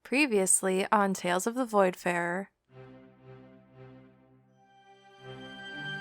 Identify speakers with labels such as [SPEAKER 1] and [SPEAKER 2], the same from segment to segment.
[SPEAKER 1] Previously on Tales of the Voidfarer.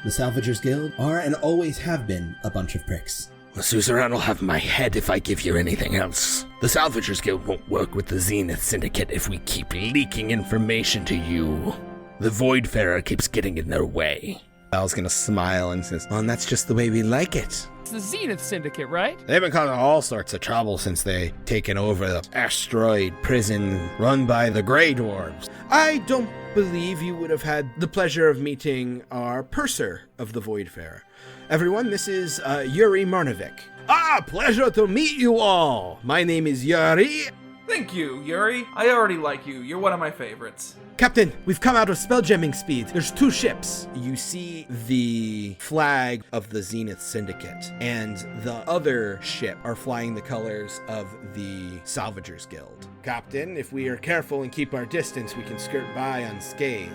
[SPEAKER 2] The Salvagers Guild are and always have been a bunch of pricks.
[SPEAKER 3] The suzerain will have my head if I give you anything else. The Salvagers Guild won't work with the Zenith Syndicate if we keep leaking information to you. The Voidfarer keeps getting in their way.
[SPEAKER 4] Val's gonna smile and says, "Well, and that's just the way we like it."
[SPEAKER 5] It's the Zenith Syndicate, right?
[SPEAKER 4] They've been causing all sorts of trouble since they taken over the asteroid prison run by the Grey Dwarves. I don't believe you would have had the pleasure of meeting our purser of the Voidfarer. Everyone, this is Yuri Marnovic. Pleasure to meet you all. My name is Yuri.
[SPEAKER 6] Thank you, Yuri. I already like you. You're one of my favorites.
[SPEAKER 4] Captain, we've come out of spelljamming speed. There's 2 ships. You see the flag of the Zenith Syndicate, and the other ship are flying the colors of the Salvagers Guild. Captain, if we are careful and keep our distance, we can skirt by unscathed.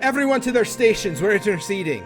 [SPEAKER 4] Everyone to their stations. We're interceding.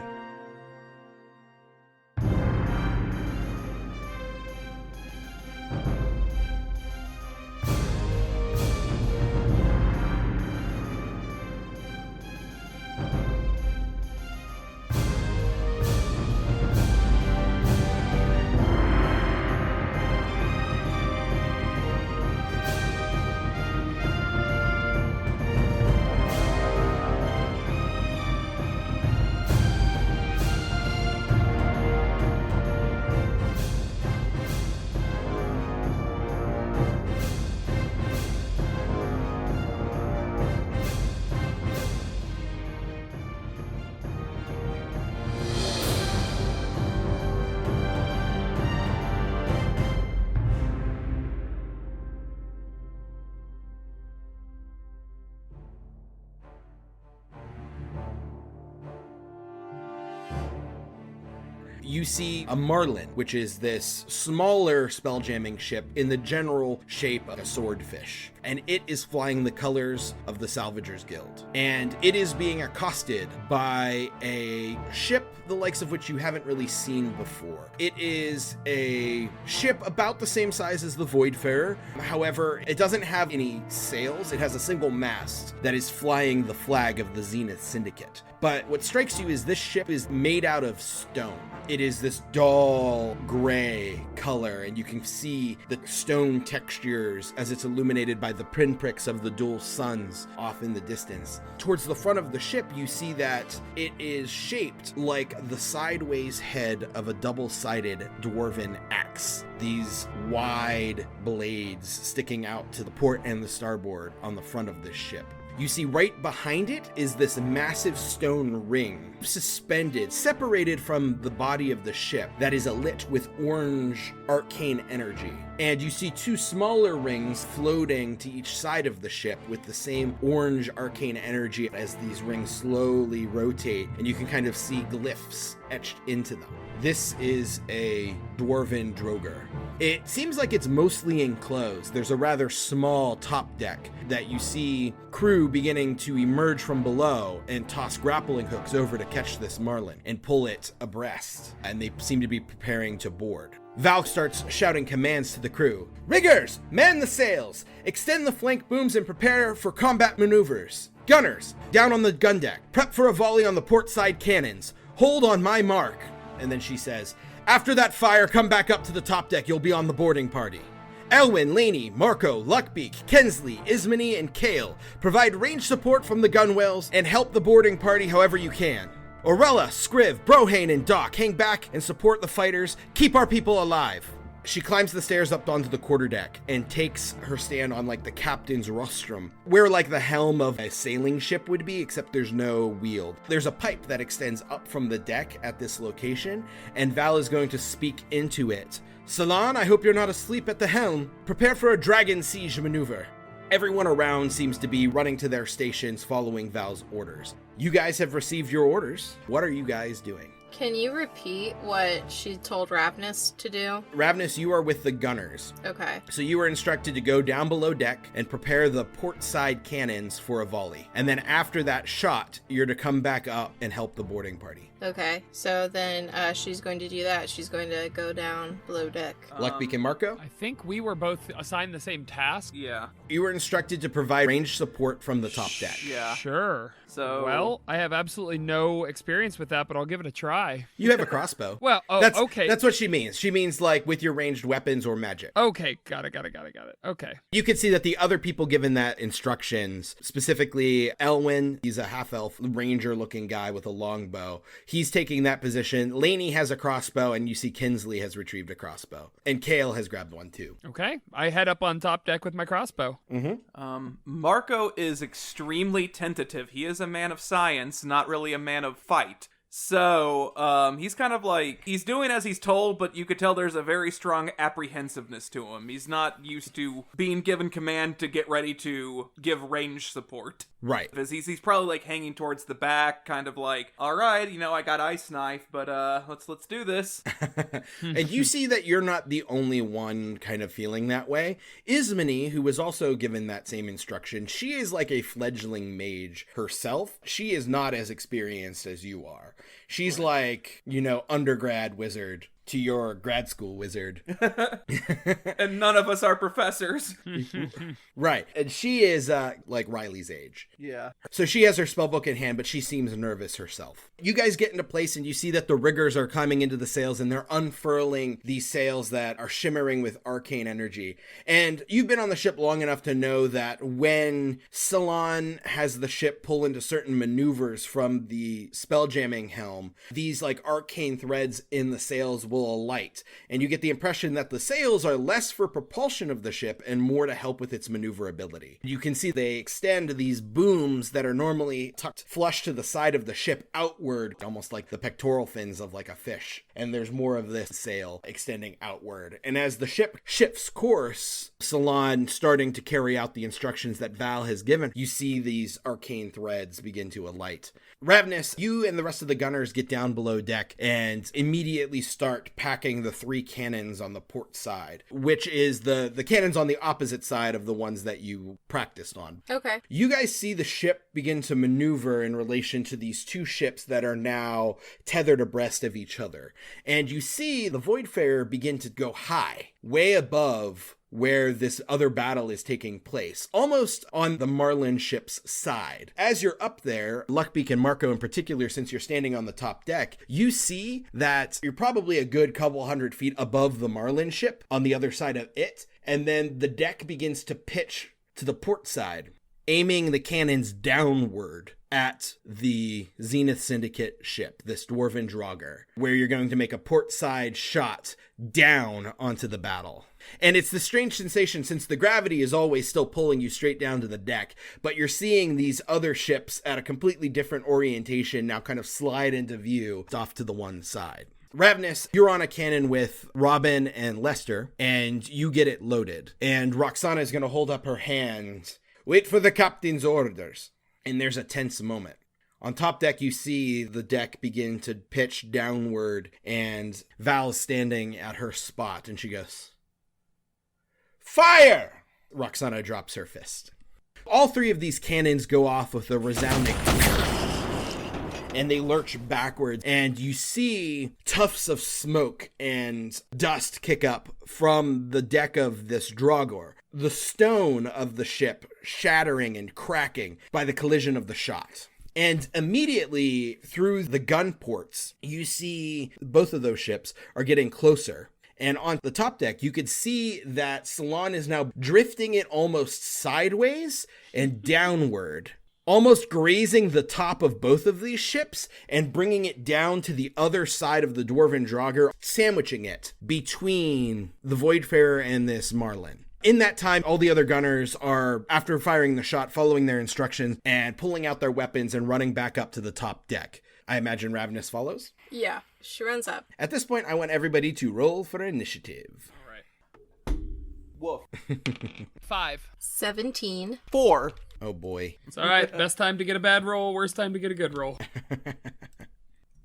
[SPEAKER 4] You see a Marlin, which is this smaller spelljamming ship in the general shape of a swordfish. And it is flying the colors of the Salvagers Guild. And it is being accosted by a ship the likes of which you haven't really seen before. It is a ship about the same size as the Voidfarer. However, it doesn't have any sails. It has a single mast that is flying the flag of the Zenith Syndicate. But what strikes you is this ship is made out of stone. It is this dull gray color, and you can see the stone textures as it's illuminated by the pinpricks of the dual suns off in the distance. Towards the front of the ship, you see that it is shaped like the sideways head of a double-sided dwarven axe. These wide blades sticking out to the port and the starboard on the front of this ship. You see right behind it is this massive stone ring, suspended, separated from the body of the ship, that is alit with orange arcane energy. And you see 2 smaller rings floating to each side of the ship with the same orange arcane energy as these rings slowly rotate, and you can kind of see glyphs etched into them. This is a dwarven Drogher. It seems like it's mostly enclosed. There's a rather small top deck that you see crew beginning to emerge from below and toss grappling hooks over to catch this Marlin and pull it abreast, and they seem to be preparing to board. Val starts shouting commands to the crew. "Riggers, man the sails! Extend the flank booms and prepare for combat maneuvers. Gunners, down on the gun deck. Prep for a volley on the port side cannons. Hold on my mark." And then she says, "After that fire, come back up to the top deck. You'll be on the boarding party. Elwyn, Laney, Marco, Luckbeak, Kensley, Ismany, and Kale provide range support from the gunwales and help the boarding party however you can. Orella, Scriv, Brohane, and Doc hang back and support the fighters. Keep our people alive." She climbs the stairs up onto the quarterdeck and takes her stand on like the captain's rostrum, where like the helm of a sailing ship would be, except there's no wheel. There's a pipe that extends up from the deck at this location, and Val is going to speak into it. "Salon, I hope you're not asleep at the helm. Prepare for a dragon siege maneuver." Everyone around seems to be running to their stations following Val's orders. You guys have received your orders. What are you guys doing?
[SPEAKER 7] Can you repeat what she told Rav'nys to do?
[SPEAKER 4] Rav'nys, you are with the gunners.
[SPEAKER 7] Okay.
[SPEAKER 4] So you were instructed to go down below deck and prepare the port side cannons for a volley. And then after that shot, you're to come back up and help the boarding party.
[SPEAKER 7] Okay, so then she's going to do that. She's going to go down below deck.
[SPEAKER 4] Luckbeak and Marco?
[SPEAKER 5] I think we were both assigned the same task.
[SPEAKER 6] Yeah.
[SPEAKER 4] You were instructed to provide ranged support from the top deck.
[SPEAKER 6] Yeah.
[SPEAKER 5] Sure.
[SPEAKER 6] So.
[SPEAKER 5] Well, I have absolutely no experience with that, but I'll give it a try.
[SPEAKER 4] You have a crossbow.
[SPEAKER 5] Well, okay.
[SPEAKER 4] That's what she means. She means like with your ranged weapons or magic.
[SPEAKER 5] Okay, got it. Okay.
[SPEAKER 4] You can see that the other people given that instructions, specifically Elwyn, he's a half-elf ranger-looking guy with a longbow. He's taking that position. Lainey has a crossbow, and you see Kinsley has retrieved a crossbow. And Kale has grabbed one, too.
[SPEAKER 5] Okay, I head up on top deck with my crossbow.
[SPEAKER 6] Marco is extremely tentative. He is a man of science, not really a man of fight. So, he's kind of like, he's doing as he's told, but you could tell there's a very strong apprehensiveness to him. He's not used to being given command to get ready to give range support.
[SPEAKER 4] Right.
[SPEAKER 6] Because he's probably like hanging towards the back, kind of like, all right, I got ice knife, but let's do this.
[SPEAKER 4] And you see that you're not the only one kind of feeling that way. Ismene, who was also given that same instruction, she is like a fledgling mage herself. She is not as experienced as you are. She's like, undergrad wizard to your grad school wizard.
[SPEAKER 6] And none of us are professors.
[SPEAKER 4] Right. And she is like Riley's age.
[SPEAKER 6] Yeah.
[SPEAKER 4] So she has her spellbook in hand, but she seems nervous herself. You guys get into place and you see that the riggers are climbing into the sails and they're unfurling these sails that are shimmering with arcane energy. And you've been on the ship long enough to know that when Salon has the ship pull into certain maneuvers from the spelljamming helm, these like arcane threads in the sails will alight. And you get the impression that the sails are less for propulsion of the ship and more to help with its maneuverability. You can see they extend these booms that are normally tucked flush to the side of the ship outward, almost like the pectoral fins of like a fish. And there's more of this sail extending outward. And as the ship shifts course, Salon starting to carry out the instructions that Val has given, you see these arcane threads begin to alight. Rav'nys, you and the rest of the gunners get down below deck and immediately start packing the 3 cannons on the port side, which is the cannons on the opposite side of the ones that you practiced on.
[SPEAKER 7] Okay.
[SPEAKER 4] You guys see the ship begin to maneuver in relation to these 2 ships that are now tethered abreast of each other. And you see the Voidfarer begin to go high, way above where this other battle is taking place, almost on the Marlin ship's side. As you're up there, Luckbeak and Marco in particular, since you're standing on the top deck, you see that you're probably a good couple hundred feet above the Marlin ship on the other side of it, and then the deck begins to pitch to the port side, aiming the cannons downward at the Zenith Syndicate ship, this dwarven Drogher, where you're going to make a port side shot down onto the battle. And it's the strange sensation since the gravity is always still pulling you straight down to the deck, but you're seeing these other ships at a completely different orientation now kind of slide into view off to the one side. Rav'nys, you're on a cannon with Robin and Lester, and you get it loaded. And Roxana is going to hold up her hand. Wait for the captain's orders. And there's a tense moment. On top deck, you see the deck begin to pitch downward, and Val's standing at her spot, and she goes, "Fire!" Roxana drops her fist. All 3 of these cannons go off with a resounding and they lurch backwards, and you see tufts of smoke and dust kick up from the deck of this Drogher, the stone of the ship shattering and cracking by the collision of the shot. And immediately through the gun ports, you see both of those ships are getting closer. And on the top deck, you could see that Salon is now drifting it almost sideways and downward, almost grazing the top of both of these ships and bringing it down to the other side of the Dwarven Drogher, sandwiching it between the Voidfarer and this Marlin. In that time, all the other gunners are, after firing the shot, following their instructions and pulling out their weapons and running back up to the top deck. I imagine Rav'nys follows?
[SPEAKER 7] Yeah, she runs up.
[SPEAKER 4] At this point, I want everybody to roll for initiative.
[SPEAKER 6] Woof.
[SPEAKER 5] 5.
[SPEAKER 7] 17.
[SPEAKER 6] 4.
[SPEAKER 4] Oh boy.
[SPEAKER 5] It's all right. Best time to get a bad roll, worst time to get a good roll.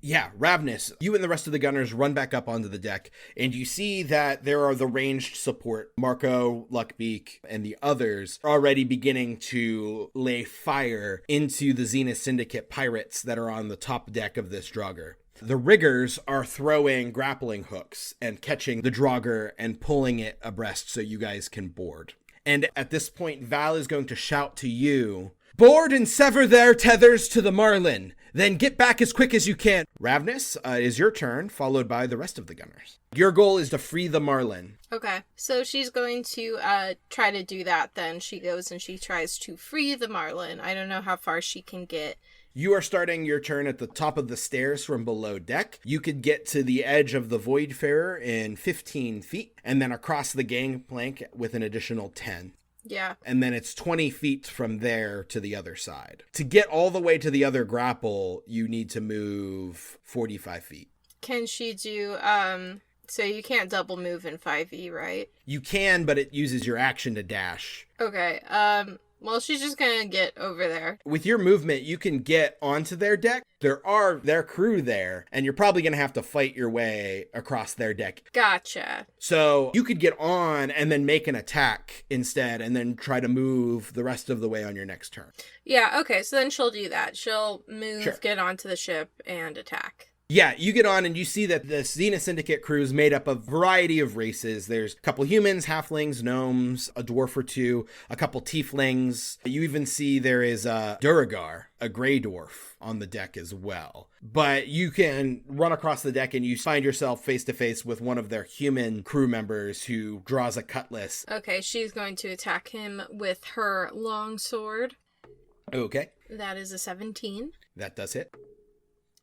[SPEAKER 4] Yeah, Rav'nys, you and the rest of the gunners run back up onto the deck, and you see that there are the ranged support. Marco, Luckbeak, and the others are already beginning to lay fire into the Zenith Syndicate pirates that are on the top deck of this Drogher. The riggers are throwing grappling hooks and catching the Drogher and pulling it abreast so you guys can board. And at this point, Val is going to shout to you, "Board and sever their tethers to the Marlin. Then get back as quick as you can." Rav'nys, it is your turn, followed by the rest of the gunners. Your goal is to free the Marlin.
[SPEAKER 7] Okay, so she's going to try to do that then. She goes and she tries to free the Marlin. I don't know how far she can get.
[SPEAKER 4] You are starting your turn at the top of the stairs from below deck. You could get to the edge of the Voidfarer in 15 feet, and then across the gangplank with an additional 10.
[SPEAKER 7] Yeah.
[SPEAKER 4] And then it's 20 feet from there to the other side. To get all the way to the other grapple, you need to move 45 feet.
[SPEAKER 7] Can she do, so you can't double move in 5e, right?
[SPEAKER 4] You can, but it uses your action to dash.
[SPEAKER 7] Okay, well, she's just gonna get over there.
[SPEAKER 4] With your movement, you can get onto their deck. There are their crew there, and you're probably going to have to fight your way across their deck.
[SPEAKER 7] Gotcha.
[SPEAKER 4] So you could get on and then make an attack instead, and then try to move the rest of the way on your next turn.
[SPEAKER 7] Yeah, okay, so then she'll do that. She'll move,
[SPEAKER 4] Sure.
[SPEAKER 7] Get onto the ship, and attack.
[SPEAKER 4] Yeah, you get on and you see that the Zenith Syndicate crew is made up of a variety of races. There's a couple humans, halflings, gnomes, a dwarf or two, a couple tieflings. You even see there is a Drogher, a gray dwarf, on the deck as well. But you can run across the deck and you find yourself face to face with one of their human crew members who draws a cutlass.
[SPEAKER 7] Okay, she's going to attack him with her long sword.
[SPEAKER 4] Okay,
[SPEAKER 7] That is a 17.
[SPEAKER 4] that does hit.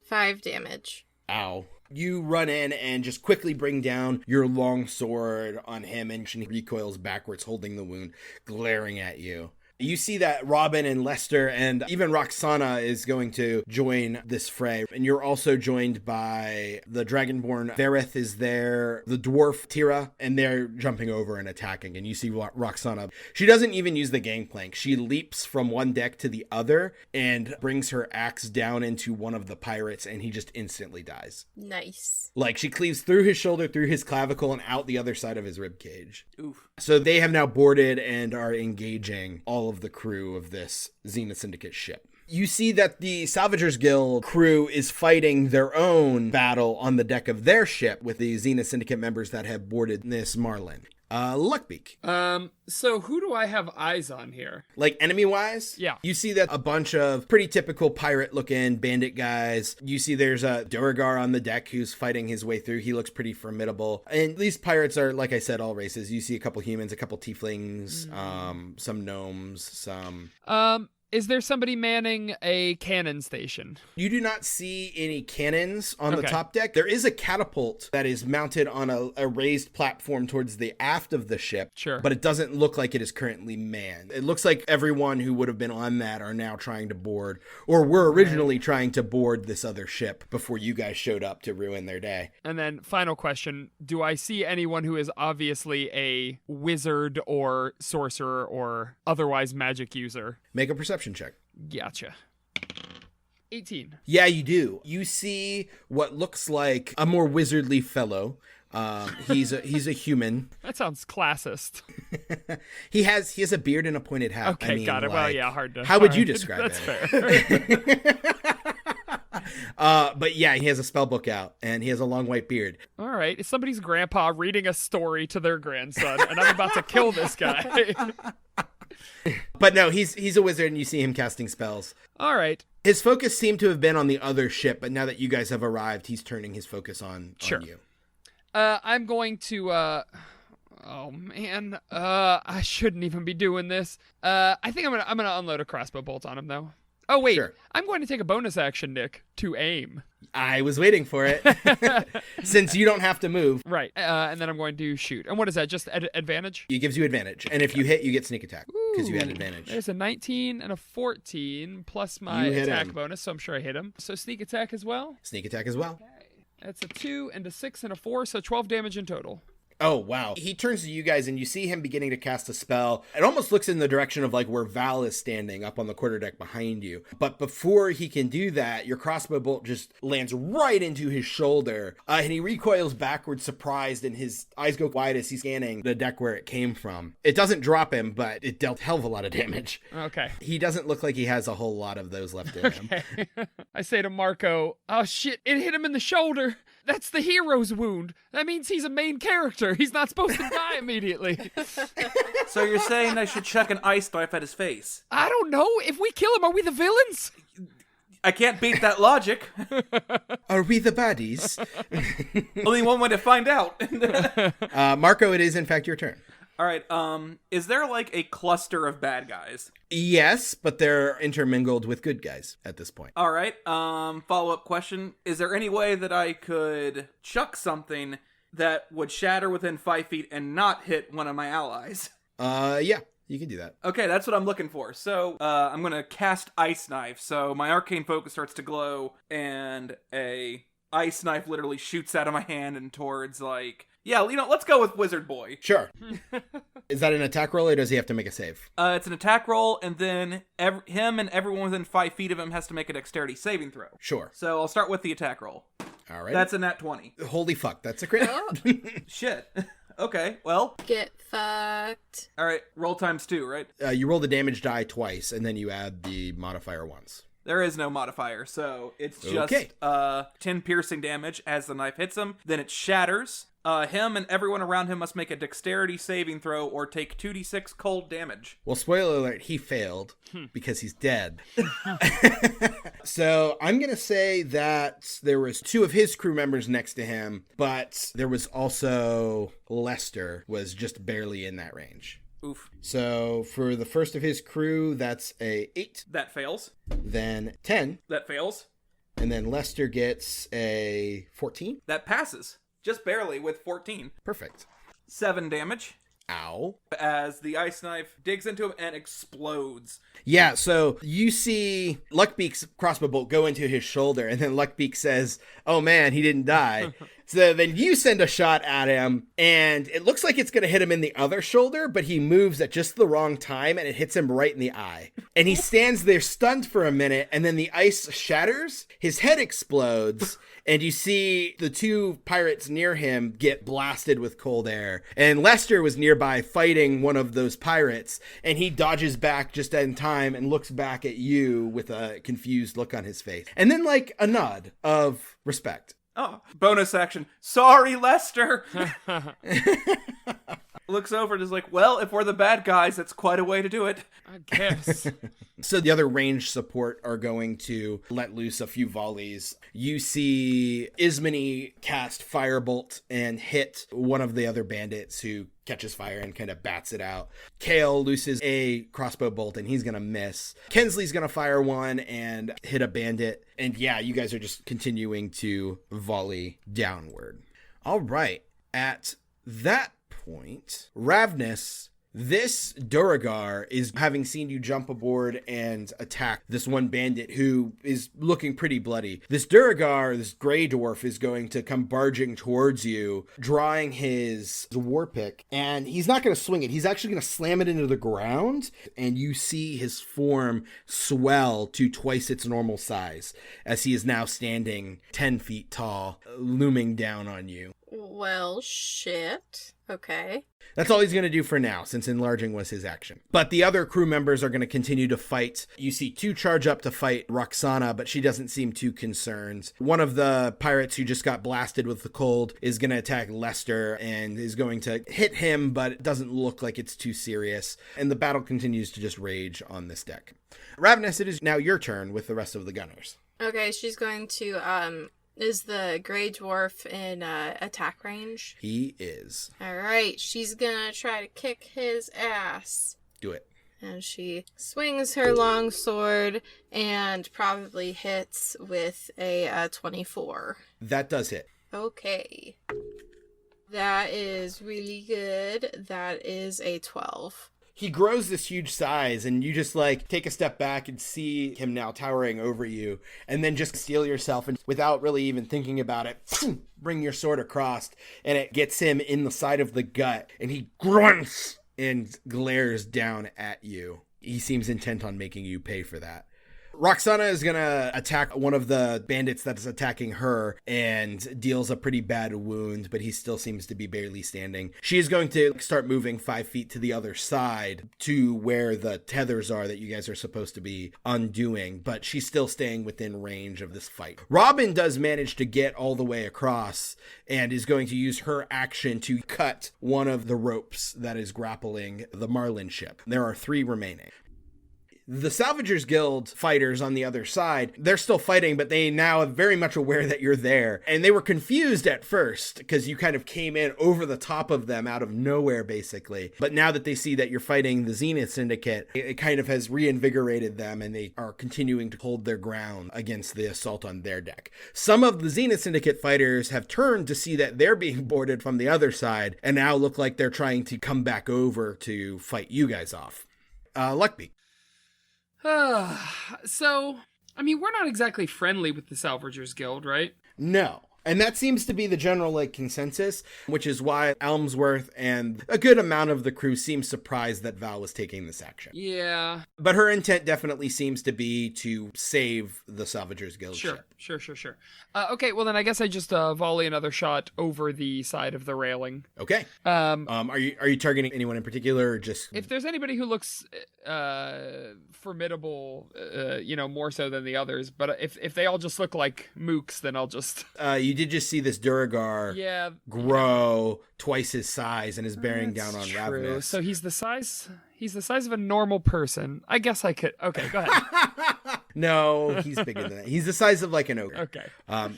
[SPEAKER 7] 5 damage.
[SPEAKER 4] Ow. You run in and just quickly bring down your long sword on him, and he recoils backwards, holding the wound, glaring at you. You see that Robin and Lester and even Roxana is going to join this fray. And you're also joined by the Dragonborn. Vareth is there, the dwarf Tira, and they're jumping over and attacking. And you see Roxana. She doesn't even use the gangplank. She leaps from one deck to the other and brings her axe down into one of the pirates, and he just instantly dies.
[SPEAKER 7] Nice.
[SPEAKER 4] Like, she cleaves through his shoulder, through his clavicle, and out the other side of his ribcage.
[SPEAKER 6] Oof.
[SPEAKER 4] So they have now boarded and are engaging all of the crew of this Zenith Syndicate ship. You see that the Salvagers Guild crew is fighting their own battle on the deck of their ship with the Zenith Syndicate members that have boarded this Marlin. Luckbeak.
[SPEAKER 5] So who do I have eyes on here?
[SPEAKER 4] Like enemy-wise?
[SPEAKER 5] Yeah.
[SPEAKER 4] You see that a bunch of pretty typical pirate-looking bandit guys. You see there's a Drogher on the deck who's fighting his way through. He looks pretty formidable. And these pirates are, like I said, all races. You see a couple humans, a couple tieflings, some gnomes, some...
[SPEAKER 5] Is there somebody manning a cannon station?
[SPEAKER 4] You do not see any cannons on the
[SPEAKER 5] Okay.
[SPEAKER 4] top deck. There is a catapult that is mounted on a raised platform towards the aft of the ship.
[SPEAKER 5] Sure.
[SPEAKER 4] But it doesn't look like it is currently manned. It looks like everyone who would have been on that are now trying to board, or were originally trying to board this other ship before you guys showed up to ruin their day.
[SPEAKER 5] And then final question, do I see anyone who is obviously a wizard or sorcerer or otherwise magic user?
[SPEAKER 4] Make a perception check.
[SPEAKER 5] Gotcha. 18.
[SPEAKER 4] Yeah, you do. You see what looks like a more wizardly fellow. He's a human.
[SPEAKER 5] That sounds classist.
[SPEAKER 4] He has a beard and a pointed hat.
[SPEAKER 5] Okay,
[SPEAKER 4] I mean,
[SPEAKER 5] got it. Well,
[SPEAKER 4] like,
[SPEAKER 5] yeah, hard to...
[SPEAKER 4] How would you
[SPEAKER 5] alright.
[SPEAKER 4] describe
[SPEAKER 5] That's
[SPEAKER 4] it?
[SPEAKER 5] fair.
[SPEAKER 4] But yeah, he has a spell book out and he has a long white beard.
[SPEAKER 5] All right, it's somebody's grandpa reading a story to their grandson, and I'm about to kill this guy.
[SPEAKER 4] But no, he's a wizard and you see him casting spells.
[SPEAKER 5] All right.
[SPEAKER 4] His focus seemed to have been on the other ship, but now that you guys have arrived, he's turning his focus on you.
[SPEAKER 5] I'm going to, oh man, I shouldn't even be doing this. I think I'm gonna unload a crossbow bolt on him though. Oh wait,
[SPEAKER 4] Sure.
[SPEAKER 5] I'm going to take a bonus action, Nick, to aim.
[SPEAKER 4] I was waiting for it. Since you don't have to move,
[SPEAKER 5] Right, and then I'm going to shoot. And what is that, just advantage?
[SPEAKER 4] it gives you advantage. And if you hit, you get sneak attack because you had
[SPEAKER 5] Ooh,
[SPEAKER 4] advantage.
[SPEAKER 5] There's a 19 and a 14 plus my
[SPEAKER 4] You hit
[SPEAKER 5] attack
[SPEAKER 4] him.
[SPEAKER 5] bonus, so I'm sure I hit him. So sneak attack as well.
[SPEAKER 4] Sneak attack as well.
[SPEAKER 5] That's a 2 and a 6 and a 4, so 12 damage in total.
[SPEAKER 4] Oh, wow. He turns to you guys and you see him beginning to cast a spell. It almost looks in the direction of like where Val is standing up on the quarterdeck behind you. But before he can do that, your crossbow bolt just lands right into his shoulder. And he recoils backwards, surprised, and his eyes go wide as he's scanning the deck where it came from. It doesn't drop him, but it dealt a hell of a lot of damage.
[SPEAKER 5] Okay.
[SPEAKER 4] He doesn't look like he has a whole lot of those left in him.
[SPEAKER 5] Okay. I say to Marco, oh shit, it hit him in the shoulder. That's the hero's wound. That means he's a main character. He's not supposed to die immediately.
[SPEAKER 6] So you're saying I should chuck an ice knife at his face?
[SPEAKER 5] I don't know. If we kill him, are we the villains?
[SPEAKER 6] I can't beat that logic.
[SPEAKER 4] Are we the baddies?
[SPEAKER 6] Only one way to find out.
[SPEAKER 4] Marco, it is in fact your turn.
[SPEAKER 6] All right, is there like a cluster of bad guys?
[SPEAKER 4] Yes, but they're intermingled with good guys at this point.
[SPEAKER 6] All right, follow-up question. Is there any way that I could chuck something that would shatter within 5 feet and not hit one of my allies?
[SPEAKER 4] Yeah, you can do that.
[SPEAKER 6] Okay, that's what I'm looking for. So, I'm gonna cast Ice Knife. So my arcane focus starts to glow, and a ice knife literally shoots out of my hand and towards, like... Yeah, let's go with Wizard Boy.
[SPEAKER 4] Sure. Is that an attack roll, or does he have to make a save?
[SPEAKER 6] It's an attack roll, and then him and everyone within 5 feet of him has to make a dexterity saving throw.
[SPEAKER 4] Sure.
[SPEAKER 6] So I'll start with the attack roll.
[SPEAKER 4] All right.
[SPEAKER 6] That's a nat 20.
[SPEAKER 4] Holy fuck, that's a crit.
[SPEAKER 6] Shit. Okay, well.
[SPEAKER 7] Get fucked.
[SPEAKER 6] All right, roll times 2, right?
[SPEAKER 4] You roll the damage die twice, and then you add the modifier once.
[SPEAKER 6] There is no modifier, so it's just 10 piercing damage as the knife hits him. Then it shatters. Him and everyone around him must make a dexterity saving throw or take 2d6 cold damage.
[SPEAKER 4] Well, spoiler alert, he failed because he's dead. So I'm going to say that there was 2 of his crew members next to him, but there was also Lester was just barely in that range.
[SPEAKER 6] Oof.
[SPEAKER 4] So for the first of his crew, that's a 8.
[SPEAKER 6] That fails.
[SPEAKER 4] Then 10.
[SPEAKER 6] That fails.
[SPEAKER 4] And then Lester gets a 14.
[SPEAKER 6] That passes. Just barely with 14.
[SPEAKER 4] Perfect.
[SPEAKER 6] 7 damage.
[SPEAKER 4] Ow.
[SPEAKER 6] As the ice knife digs into him and explodes.
[SPEAKER 4] Yeah, so you see Luckbeak's crossbow bolt go into his shoulder, and then Luckbeak says, oh man, he didn't die. So then you send a shot at him, and it looks like it's going to hit him in the other shoulder, but he moves at just the wrong time, and it hits him right in the eye. And he stands there stunned for a minute, and then the ice shatters, his head explodes, and you see the 2 pirates near him get blasted with cold air. And Lester was nearby fighting one of those pirates, and he dodges back just in time and looks back at you with a confused look on his face. And then, like, a nod of respect.
[SPEAKER 6] Oh, bonus action. Sorry, Lester. Looks over and is like, well, if we're the bad guys, that's quite a way to do it.
[SPEAKER 5] I guess.
[SPEAKER 4] So the other range support are going to let loose a few volleys. You see Ismany cast Firebolt and hit one of the other bandits who catches fire and kind of bats it out. Kale looses a crossbow bolt and he's going to miss. Kensley's going to fire one and hit a bandit. And yeah, you guys are just continuing to volley downward. All right. At that point, Rav'nys, this Drogher is having seen you jump aboard and attack this one bandit who is looking pretty bloody. This Drogher, this gray dwarf, is going to come barging towards you, drawing his war pick, and he's not going to swing it. He's actually going to slam it into the ground, and you see his form swell to twice its normal size as he is now standing 10 feet tall, looming down on you.
[SPEAKER 7] Well, shit. Okay.
[SPEAKER 4] That's all he's going to do for now, since enlarging was his action. But the other crew members are going to continue to fight. You see 2 charge up to fight Roxana, but she doesn't seem too concerned. One of the pirates who just got blasted with the cold is going to attack Lester and is going to hit him, but it doesn't look like it's too serious. And the battle continues to just rage on this deck. Rav'nys, it is now your turn with the rest of the gunners.
[SPEAKER 7] Okay, she's going to, is the gray dwarf in attack range?
[SPEAKER 4] He is.
[SPEAKER 7] Alright, she's gonna try to kick his ass.
[SPEAKER 4] Do it.
[SPEAKER 7] And she swings her long sword and probably hits with a 24.
[SPEAKER 4] That does hit.
[SPEAKER 7] Okay. That is really good. That is a 12.
[SPEAKER 4] He grows this huge size, and you just like take a step back and see him now towering over you, and then just steel yourself, and without really even thinking about it, bring your sword across, and it gets him in the side of the gut, and he grunts and glares down at you. He seems intent on making you pay for that. Roxana is going to attack one of the bandits that is attacking her and deals a pretty bad wound, but he still seems to be barely standing. She is going to start moving 5 feet to the other side to where the tethers are that you guys are supposed to be undoing, but she's still staying within range of this fight. Robin does manage to get all the way across and is going to use her action to cut one of the ropes that is grappling the Marlin ship. There are 3 remaining. The Salvagers Guild fighters on the other side, they're still fighting, but they now are very much aware that you're there. And they were confused at first because you kind of came in over the top of them out of nowhere, basically. But now that they see that you're fighting the Zenith Syndicate, it kind of has reinvigorated them, and they are continuing to hold their ground against the assault on their deck. Some of the Zenith Syndicate fighters have turned to see that they're being boarded from the other side and now look like they're trying to come back over to fight you guys off. Luckbeak.
[SPEAKER 5] So, I mean, we're not exactly friendly with the Salvagers Guild, right?
[SPEAKER 4] No. And that seems to be the general consensus, which is why Elmsworth and a good amount of the crew seem surprised that Val was taking this action.
[SPEAKER 5] Yeah.
[SPEAKER 4] But her intent definitely seems to be to save the Salvagers Guild ship.
[SPEAKER 5] Sure. Okay, well then I guess I just volley another shot over the side of the railing.
[SPEAKER 4] Okay. Are you targeting anyone in particular, or just...
[SPEAKER 5] If there's anybody who looks formidable, more so than the others, but if they all just look like mooks, then I'll just...
[SPEAKER 4] You did just see this Drogher grow twice his size and is bearing down on Rav'nys.
[SPEAKER 5] So he's the size of a normal person. I guess I could... Okay, go ahead.
[SPEAKER 4] No, he's bigger than that. He's the size of like an ogre.
[SPEAKER 5] Okay.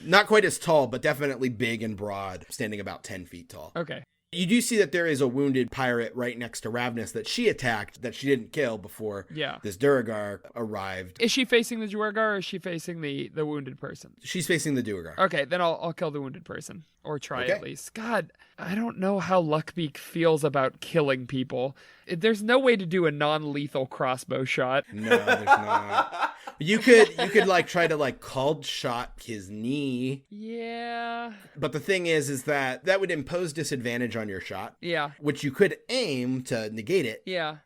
[SPEAKER 4] Not quite as tall, but definitely big and broad, standing about 10 feet tall.
[SPEAKER 5] Okay.
[SPEAKER 4] You do see that there is a wounded pirate right next to Rav'nys that she attacked, that she didn't kill before this Drogher arrived.
[SPEAKER 5] Is she facing the Drogher, or is she facing the wounded person?
[SPEAKER 4] She's facing the Drogher.
[SPEAKER 5] Okay, then I'll kill the wounded person. Or try at least. God, I don't know how Luckbeak feels about killing people. There's no way to do a non-lethal crossbow shot.
[SPEAKER 4] No, there's not. You could like try to like cold shot his knee.
[SPEAKER 5] Yeah.
[SPEAKER 4] But the thing is that would impose disadvantage on your shot.
[SPEAKER 5] Yeah.
[SPEAKER 4] Which you could aim to negate it.
[SPEAKER 5] Yeah.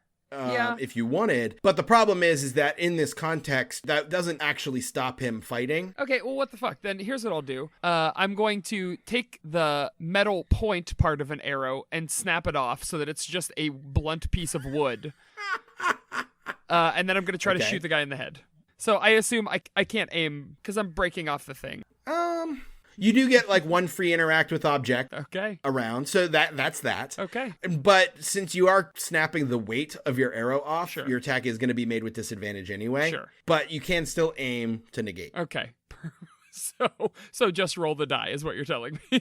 [SPEAKER 4] If you wanted. But the problem is that in this context, that doesn't actually stop him fighting.
[SPEAKER 5] Okay, well, what the fuck? Then here's what I'll do. I'm going to take the metal point part of an arrow and snap it off so that it's just a blunt piece of wood. And then I'm going to try to shoot the guy in the head. So I assume I can't aim because I'm breaking off the thing.
[SPEAKER 4] You do get like one free interact with object
[SPEAKER 5] around,
[SPEAKER 4] so that's that.
[SPEAKER 5] Okay.
[SPEAKER 4] But since you are snapping the weight of your arrow off, your attack is going to be made with disadvantage anyway.
[SPEAKER 5] Sure.
[SPEAKER 4] But you can still aim to negate.
[SPEAKER 5] Okay. So just roll the die is what you're telling me.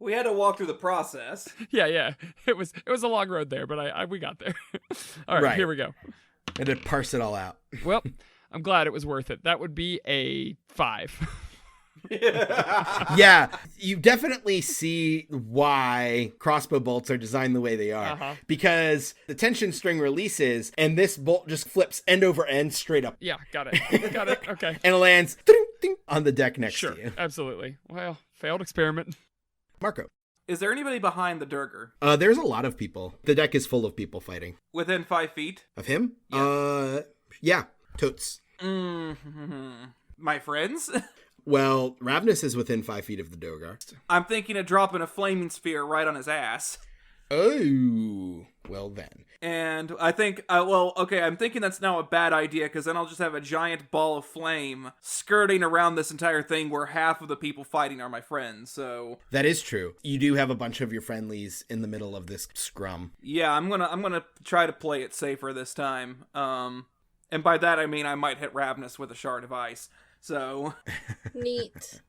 [SPEAKER 6] We had to walk through the process.
[SPEAKER 5] Yeah. It was a long road there, but we got there. All right, here we go.
[SPEAKER 4] And to parse it all out.
[SPEAKER 5] Well, I'm glad it was worth it. That would be a 5.
[SPEAKER 4] Yeah, you definitely see why crossbow bolts are designed the way they are. Because the tension string releases and this bolt just flips end over end straight up.
[SPEAKER 5] Yeah, got it. Okay.
[SPEAKER 4] And it lands on the deck next to you.
[SPEAKER 5] Absolutely. Well, failed experiment.
[SPEAKER 4] Marco.
[SPEAKER 6] Is there anybody behind the Drogher?
[SPEAKER 4] There's a lot of people. The deck is full of people fighting.
[SPEAKER 6] Within 5 feet?
[SPEAKER 4] Of him?
[SPEAKER 6] Yeah.
[SPEAKER 4] Yeah, totes.
[SPEAKER 6] My friends?
[SPEAKER 4] Well, Rav'nys is within 5 feet of the Drogher.
[SPEAKER 6] I'm thinking of dropping a flaming sphere right on his ass.
[SPEAKER 4] Oh, well then.
[SPEAKER 6] And I think, I'm thinking that's now a bad idea, because then I'll just have a giant ball of flame skirting around this entire thing where half of the people fighting are my friends, so...
[SPEAKER 4] That is true. You do have a bunch of your friendlies in the middle of this scrum.
[SPEAKER 6] Yeah, I'm gonna try to play it safer this time. And by that I mean I might hit Rav'nys with a shard of ice. So...
[SPEAKER 7] Neat.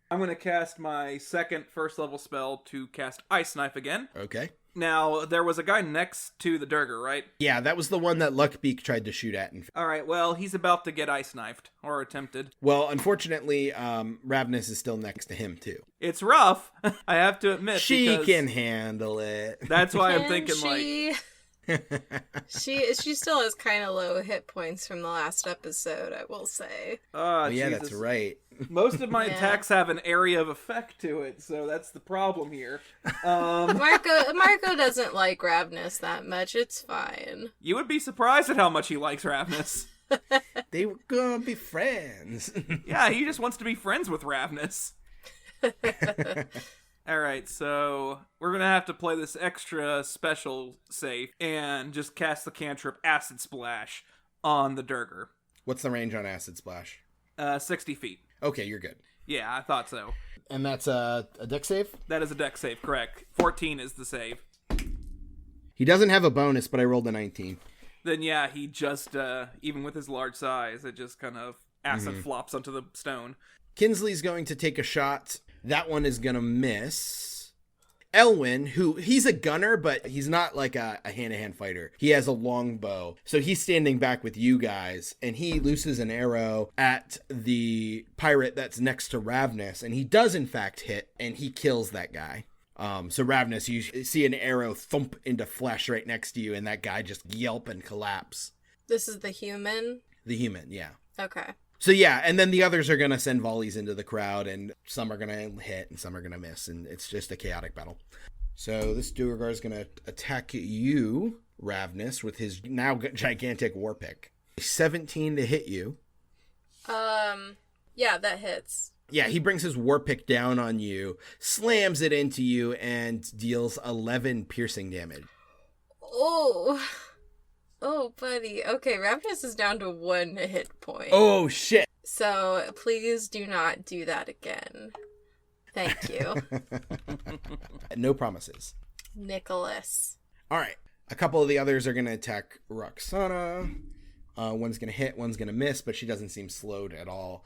[SPEAKER 6] I'm going to cast my second first level spell to cast Ice Knife again.
[SPEAKER 4] Okay.
[SPEAKER 6] Now, there was a guy next to the Drogher, right?
[SPEAKER 4] Yeah, that was the one that Luckbeak tried to shoot at.
[SPEAKER 6] Alright, well, he's about to get Ice Knifed. Or attempted.
[SPEAKER 4] Well, unfortunately, Rav'nys is still next to him, too.
[SPEAKER 6] It's rough, I have to admit.
[SPEAKER 4] She can handle it.
[SPEAKER 6] That's why I'm thinking, like...
[SPEAKER 7] She still has kind of low hit points from the last episode, I will say.
[SPEAKER 4] Oh, yeah, that's right.
[SPEAKER 6] Most of my
[SPEAKER 7] Yeah.
[SPEAKER 6] attacks have an area of effect to it, so that's the problem here.
[SPEAKER 7] Marco doesn't like Rav'nys that much. It's fine.
[SPEAKER 6] You would be surprised at how much he likes Rav'nys.
[SPEAKER 4] They were gonna be friends.
[SPEAKER 6] Yeah, he just wants to be friends with Rav'nys. Alright, so we're gonna have to play this extra special safe and just cast the cantrip Acid Splash on the Drogher.
[SPEAKER 4] What's the range on Acid Splash?
[SPEAKER 6] 60 feet.
[SPEAKER 4] Okay, you're good.
[SPEAKER 6] Yeah, I thought so.
[SPEAKER 4] And that's a deck save?
[SPEAKER 6] That is a deck save, correct. 14 is the save.
[SPEAKER 4] He doesn't have a bonus, but I rolled a 19.
[SPEAKER 6] Then yeah, he just, even with his large size, it just kind of acid flops onto the stone.
[SPEAKER 4] Kinsley's going to take a shot. That one is going to miss. Elwyn, he's a gunner, but he's not like a hand-to-hand fighter. He has a long bow. So he's standing back with you guys, and he looses an arrow at the pirate that's next to Rav'nys, and he does in fact hit, and he kills that guy. So Rav'nys, you see an arrow thump into flesh right next to you, and that guy just yelp and collapse.
[SPEAKER 7] This is the human?
[SPEAKER 4] The human, yeah.
[SPEAKER 7] Okay.
[SPEAKER 4] So yeah, and then the others are going to send volleys into the crowd, and some are going to hit and some are going to miss, and it's just a chaotic battle. So this Drogher is going to attack you, Rav'nys, with his now gigantic war pick. 17 to hit you.
[SPEAKER 7] Yeah, that hits.
[SPEAKER 4] Yeah, he brings his war pick down on you, slams it into you, and deals 11 piercing damage.
[SPEAKER 7] Oh, buddy. Okay, Rav'nys is down to 1 hit point.
[SPEAKER 4] Oh, shit.
[SPEAKER 7] So please do not do that again. Thank you.
[SPEAKER 4] No promises.
[SPEAKER 7] Nicholas.
[SPEAKER 4] All right. A couple of the others are going to attack Roxana. One's going to hit, one's going to miss, but she doesn't seem slowed at all.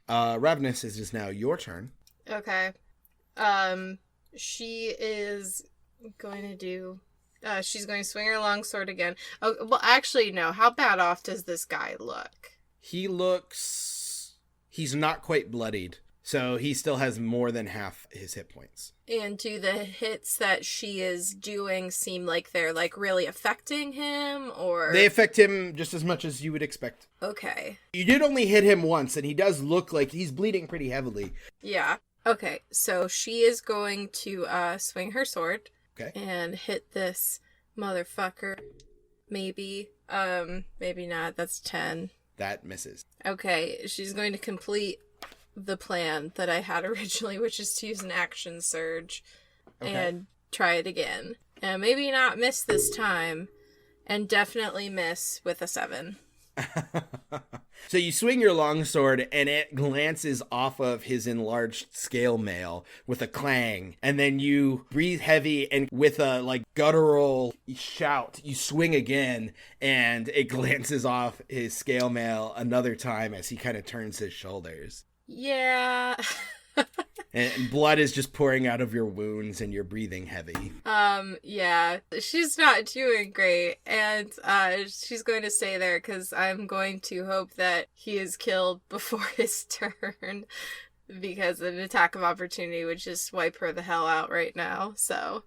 [SPEAKER 4] Rav'nys, it is now your turn.
[SPEAKER 7] Okay. She is going to do... she's going to swing her longsword again. Oh, well, actually, no. How bad off does this guy look?
[SPEAKER 4] He's not quite bloodied, so he still has more than half his hit points.
[SPEAKER 7] And do the hits that she is doing seem like they're, like, really affecting him, or...
[SPEAKER 4] They affect him just as much as you would expect.
[SPEAKER 7] Okay.
[SPEAKER 4] You did only hit him once, and he does look like he's bleeding pretty heavily.
[SPEAKER 7] Yeah. Okay, so she is going to swing her sword.
[SPEAKER 4] Okay.
[SPEAKER 7] And hit this motherfucker. Maybe. Maybe not. That's 10.
[SPEAKER 4] That misses.
[SPEAKER 7] Okay, she's going to complete the plan that I had originally, which is to use an action surge and try it again. And maybe not miss this time, and definitely miss with a 7.
[SPEAKER 4] So you swing your longsword, and it glances off of his enlarged scale mail with a clang, and then you breathe heavy, and with a guttural shout, you swing again, and it glances off his scale mail another time as he kind of turns his shoulders.
[SPEAKER 7] Yeah.
[SPEAKER 4] And blood is just pouring out of your wounds, and you're breathing heavy.
[SPEAKER 7] Yeah, she's not doing great, and she's going to stay there because I'm going to hope that he is killed before his turn, because an attack of opportunity would just wipe her the hell out right now, so.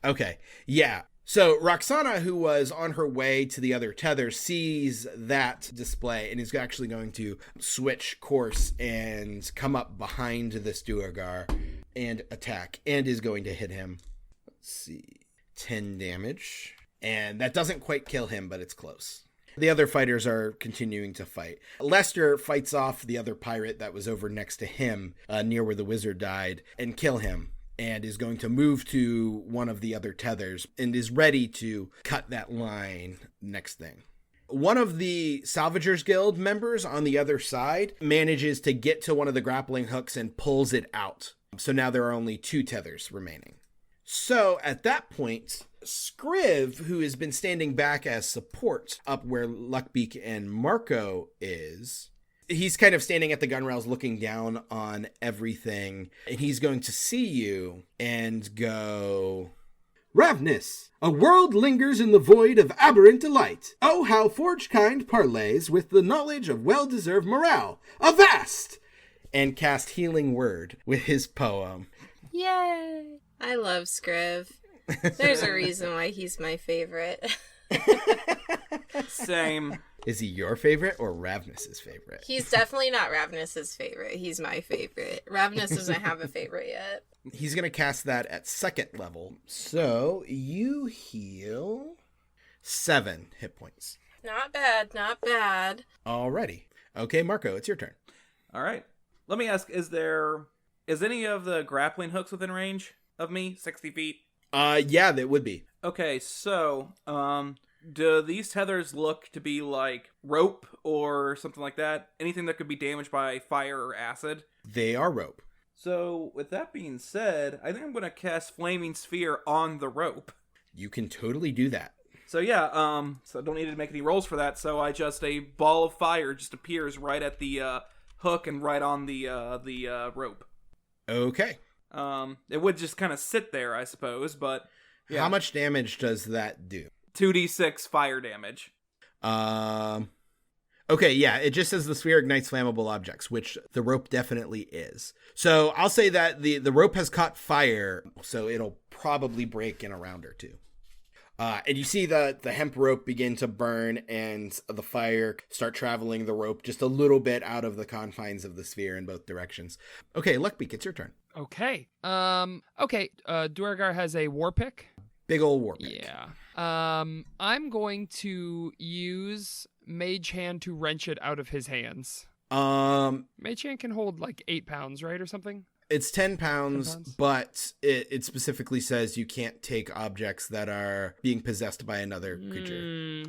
[SPEAKER 4] Okay, yeah. So Roxana, who was on her way to the other tether, sees that display and is actually going to switch course and come up behind this Drogher and attack, and is going to hit him. Let's see. 10 damage. And that doesn't quite kill him, but it's close. The other fighters are continuing to fight. Lester fights off the other pirate that was over next to him, near where the wizard died, and kill him. And is going to move to one of the other tethers and is ready to cut that line next thing. One of the Salvagers Guild members on the other side manages to get to one of the grappling hooks and pulls it out. So now there are only 2 tethers remaining. So at that point, Scriv, who has been standing back as support up where Luckbeak and Marco is... He's kind of standing at the gunwales looking down on everything, and he's going to see you and go, Rav'nys, a world lingers in the void of aberrant delight. Oh, how Forgekind parleys with the knowledge of well-deserved morale. Avast! And cast Healing Word with his poem.
[SPEAKER 7] Yay! I love Scriv. There's a reason why he's my favorite.
[SPEAKER 6] Same.
[SPEAKER 4] Is he your favorite or Rav'nys's favorite?
[SPEAKER 7] He's definitely not Rav'nys's favorite. He's my favorite. Rav'nys doesn't have a favorite yet.
[SPEAKER 4] He's going to cast that at 2nd level. So you heal 7 hit points.
[SPEAKER 7] Not bad, not bad.
[SPEAKER 4] Alrighty. Okay, Marco, it's your turn.
[SPEAKER 6] All right. Let me ask, is any of the grappling hooks within range of me? 60 feet?
[SPEAKER 4] Yeah, that would be.
[SPEAKER 6] Okay, so, do these tethers look to be like rope or something like that? Anything that could be damaged by fire or acid?
[SPEAKER 4] They are rope.
[SPEAKER 6] So, with that being said, I think I'm going to cast Flaming Sphere on the rope.
[SPEAKER 4] You can totally do that.
[SPEAKER 6] So yeah, so I don't need to make any rolls for that, so a ball of fire just appears right at the, hook and right on the rope.
[SPEAKER 4] Okay.
[SPEAKER 6] It would just kind of sit there, I suppose, but yeah.
[SPEAKER 4] How much damage does that do?
[SPEAKER 6] 2d6 fire damage.
[SPEAKER 4] Okay, yeah, it just says the sphere ignites flammable objects, which the rope definitely is. So I'll say that the rope has caught fire, so it'll probably break in a round or two. And you see the hemp rope begin to burn and the fire start traveling the rope just a little bit out of the confines of the sphere in both directions. Okay, Luckbeak, it's your turn.
[SPEAKER 5] Okay. Drogher has a war pick.
[SPEAKER 4] Big old war pick.
[SPEAKER 5] Yeah. I'm going to use Mage Hand to wrench it out of his hands. Mage Hand can hold like 8 pounds, right, or something?
[SPEAKER 4] It's 10 pounds, but it specifically says you can't take objects that are being possessed by another creature.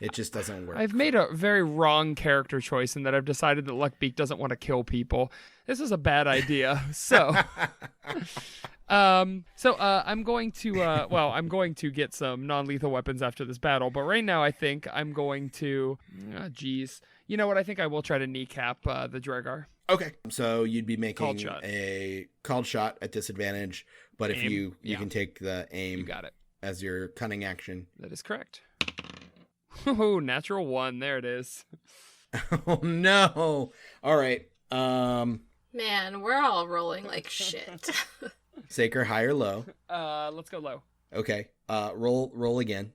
[SPEAKER 4] It just doesn't work.
[SPEAKER 5] I've made a very wrong character choice in that I've decided that Luckbeak doesn't want to kill people. This is a bad idea. So, I'm going to get some non-lethal weapons after this battle. But right now, I think I'm going to. You know what? I think I will try to kneecap the Drogher.
[SPEAKER 4] Okay, so you'd be making
[SPEAKER 5] a
[SPEAKER 4] called shot at disadvantage, but if you can take the aim,
[SPEAKER 5] you got it,
[SPEAKER 4] as your cunning action.
[SPEAKER 5] That is correct. Oh, natural 1. There it is.
[SPEAKER 4] Oh no! All right.
[SPEAKER 7] Man, we're all rolling like shit.
[SPEAKER 4] Saker, high or low?
[SPEAKER 5] Let's go low.
[SPEAKER 4] Okay. Roll again.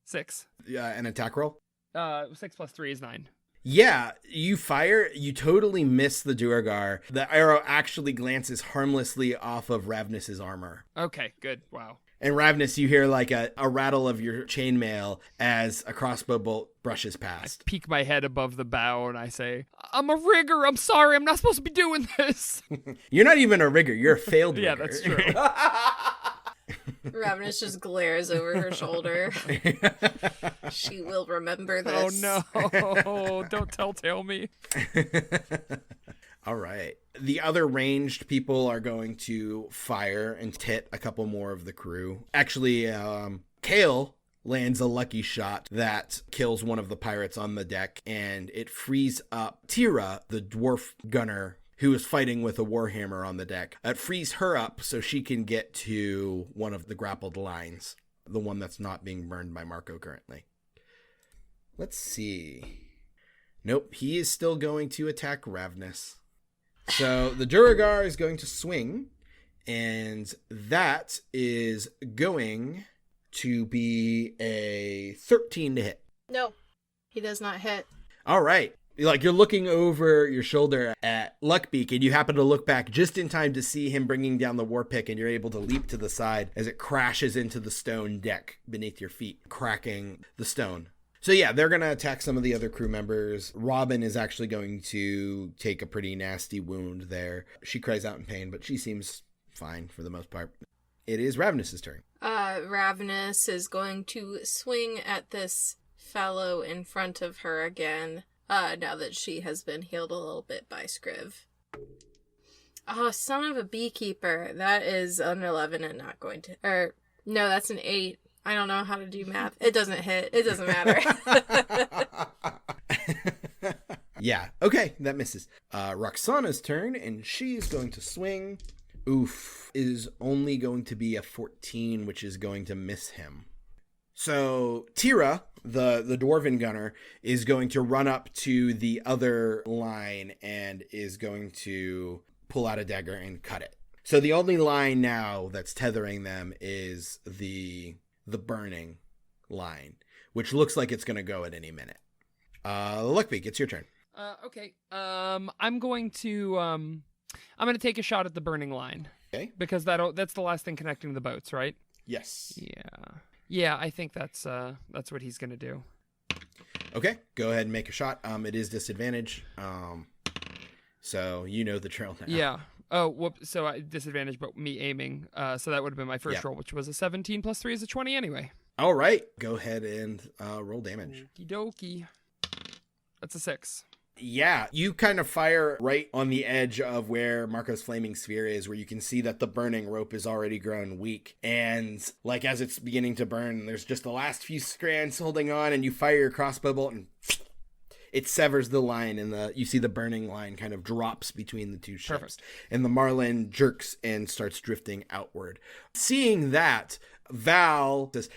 [SPEAKER 5] 6.
[SPEAKER 4] An attack roll.
[SPEAKER 5] 6 plus 3 is 9.
[SPEAKER 4] Yeah, you fire, you totally miss the Drogher. The arrow actually glances harmlessly off of Rav'nys' armor.
[SPEAKER 5] Okay, good. Wow.
[SPEAKER 4] And Rav'nys, you hear like a rattle of your chainmail as a crossbow bolt brushes past.
[SPEAKER 5] I peek my head above the bow and I say, I'm a rigger. I'm sorry. I'm not supposed to be doing this.
[SPEAKER 4] You're not even a rigger. You're a failed rigger.
[SPEAKER 5] Yeah, that's true.
[SPEAKER 7] Rav'nys just glares over her shoulder. She will remember this.
[SPEAKER 5] Oh no, don't telltale me.
[SPEAKER 4] All right. The other ranged people are going to fire and hit a couple more of the crew. Actually, Kale lands a lucky shot that kills one of the pirates on the deck, and it frees up Tira, the dwarf gunner, who is fighting with a warhammer on the deck. It frees her up so she can get to one of the grappled lines, the one that's not being burned by Marco currently. Let's see. Nope, he is still going to attack Rav'nys. So the Drogher is going to swing, and that is going to be a 13 to hit.
[SPEAKER 7] No, he does not hit.
[SPEAKER 4] All right. Like, you're looking over your shoulder at Luckbeak, and you happen to look back just in time to see him bringing down the war pick, and you're able to leap to the side as it crashes into the stone deck beneath your feet, cracking the stone. So yeah, they're going to attack some of the other crew members. Robin is actually going to take a pretty nasty wound there. She cries out in pain, but she seems fine for the most part. It is Rav'nys' turn.
[SPEAKER 7] Rav'nys is going to swing at this fellow in front of her again. Now that she has been healed a little bit by Scriv. Oh, son of a beekeeper. That is an 11 and not going to... no, that's an 8. I don't know how to do math. It doesn't hit. It doesn't matter.
[SPEAKER 4] Yeah, okay, that misses. Roxana's turn, and she is going to swing. Oof, is only going to be a 14, which is going to miss him. So Tira, the dwarven gunner, is going to run up to the other line and is going to pull out a dagger and cut it. So the only line now that's tethering them is the burning line, which looks like it's going to go at any minute. Luckbeak, it's your turn.
[SPEAKER 5] Okay. I'm going to take a shot at the burning line.
[SPEAKER 4] Okay.
[SPEAKER 5] Because that's the last thing connecting the boats, right?
[SPEAKER 4] Yes.
[SPEAKER 5] Yeah, I think that's what he's going to do.
[SPEAKER 4] Okay, go ahead and make a shot. It is disadvantage. So you know the drill now.
[SPEAKER 5] Yeah. Oh, whoops. So disadvantage, but me aiming. So that would have been my first roll, which was a 17 plus 3 is a 20 anyway.
[SPEAKER 4] All right. Go ahead and roll damage.
[SPEAKER 5] Okie dokie. That's a 6.
[SPEAKER 4] Yeah, you kind of fire right on the edge of where Marco's flaming sphere is, where you can see that the burning rope is already grown weak. And like as it's beginning to burn, there's just the last few strands holding on, and you fire your crossbow bolt and it severs the line, and you see the burning line kind of drops between the two ships. Perfect. And the Marlin jerks and starts drifting outward. Seeing that, Val says,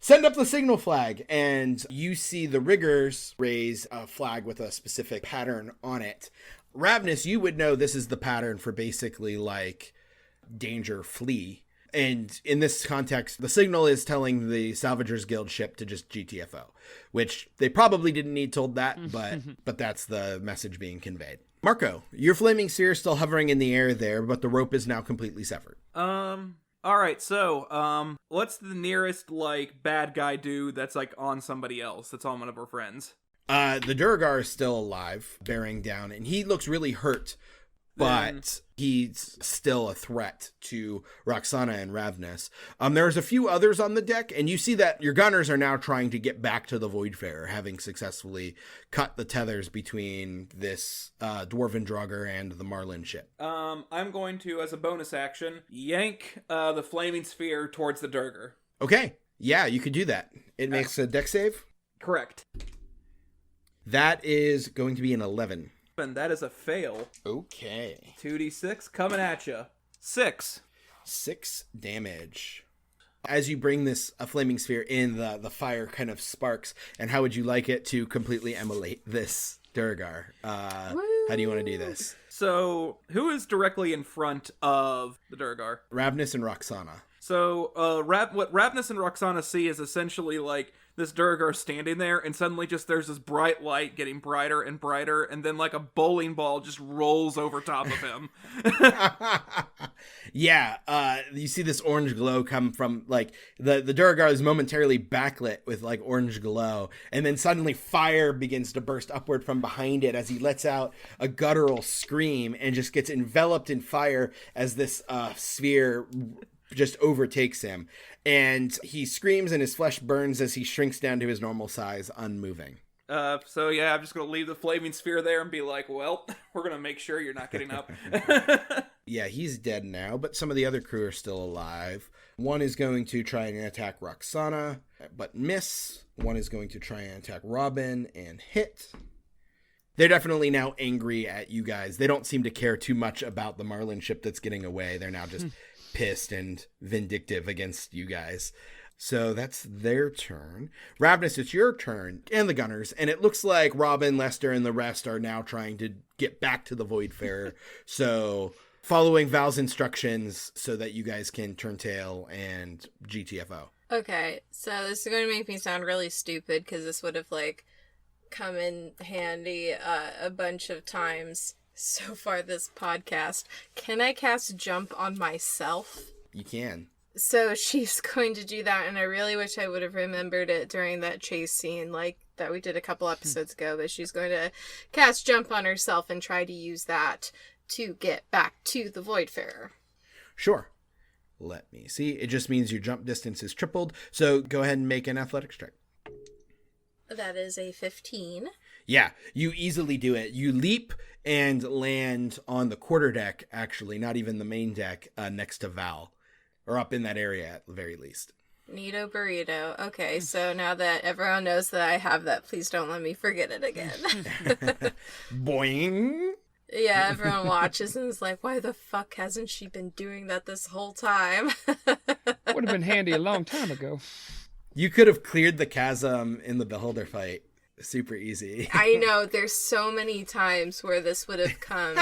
[SPEAKER 4] "Send up the signal flag," and you see the riggers raise a flag with a specific pattern on it. Rav'nys, you would know this is the pattern for basically like danger, flee. And in this context, the signal is telling the Salvagers Guild ship to just GTFO, which they probably didn't need told that, but that's the message being conveyed. Marco, your flaming sphere is still hovering in the air there, but the rope is now completely severed.
[SPEAKER 6] All right, so, what's the nearest, like, bad guy dude that's, like, on somebody else that's on one of our friends?
[SPEAKER 4] The Drogher is still alive, bearing down, and he looks really hurt, but he's still a threat to Roxana and Rav'nys. There's a few others on the deck, and you see that your gunners are now trying to get back to the Voidfarer, having successfully cut the tethers between this Dwarven Drogher and the Marlin ship.
[SPEAKER 6] I'm going to, as a bonus action, yank the flaming sphere towards the Drogher.
[SPEAKER 4] Okay, yeah, you could do that. It makes a dex save?
[SPEAKER 6] Correct.
[SPEAKER 4] That is going to be an 11.
[SPEAKER 6] And that is a fail.
[SPEAKER 4] Okay.
[SPEAKER 6] 2d6 coming at you. 6
[SPEAKER 4] damage. As you bring this flaming sphere in, the fire kind of sparks. And how would you like it to completely immolate this Drogher? How do you want to do this?
[SPEAKER 6] So, who is directly in front of the Drogher?
[SPEAKER 4] Rav'nys and Roxana.
[SPEAKER 6] So, what Rav'nys and Roxana see is essentially like this Drogher standing there, and suddenly just there's this bright light getting brighter and brighter, and then like a bowling ball just rolls over top of him.
[SPEAKER 4] Yeah, you see this orange glow come from, like, the Drogher is momentarily backlit with, like, orange glow, and then suddenly fire begins to burst upward from behind it as he lets out a guttural scream and just gets enveloped in fire as this sphere just overtakes him. And he screams and his flesh burns as he shrinks down to his normal size, unmoving.
[SPEAKER 6] So yeah, I'm just going to leave the flaming sphere there and be like, well, we're going to make sure you're not getting up.
[SPEAKER 4] Yeah, he's dead now, but some of the other crew are still alive. One is going to try and attack Roxana, but miss. One is going to try and attack Robin and hit. They're definitely now angry at you guys. They don't seem to care too much about the Marlin ship that's getting away. They're now just pissed and vindictive against you guys. So that's their turn. Rav'nys, it's your turn, and the gunners, and it looks like Robin, Lester, and the rest are now trying to get back to the Voidfarer. So following Val's instructions so that you guys can turn tail and GTFO.
[SPEAKER 7] Okay, so this is going to make me sound really stupid because this would have, like, come in handy a bunch of times so far this podcast. Can I cast Jump on myself?
[SPEAKER 4] You can.
[SPEAKER 7] So she's going to do that, and I really wish I would have remembered it during that chase scene, like, that we did a couple episodes ago, but she's going to cast Jump on herself and try to use that to get back to the Voidfarer.
[SPEAKER 4] Sure. Let me see. It just means your jump distance is tripled, so go ahead and make an athletics check.
[SPEAKER 7] That is a 15.
[SPEAKER 4] Yeah, you easily do it. You leap and land on the quarterdeck, actually, not even the main deck, next to Val. Or up in that area, at the very least.
[SPEAKER 7] Neato burrito. Okay, so now that everyone knows that I have that, please don't let me forget it again.
[SPEAKER 4] Boing!
[SPEAKER 7] Yeah, everyone watches and is like, why the fuck hasn't she been doing that this whole time?
[SPEAKER 5] Would have been handy a long time ago.
[SPEAKER 4] You could have cleared the chasm in the Beholder fight. Super easy.
[SPEAKER 7] I know, there's so many times where this would have come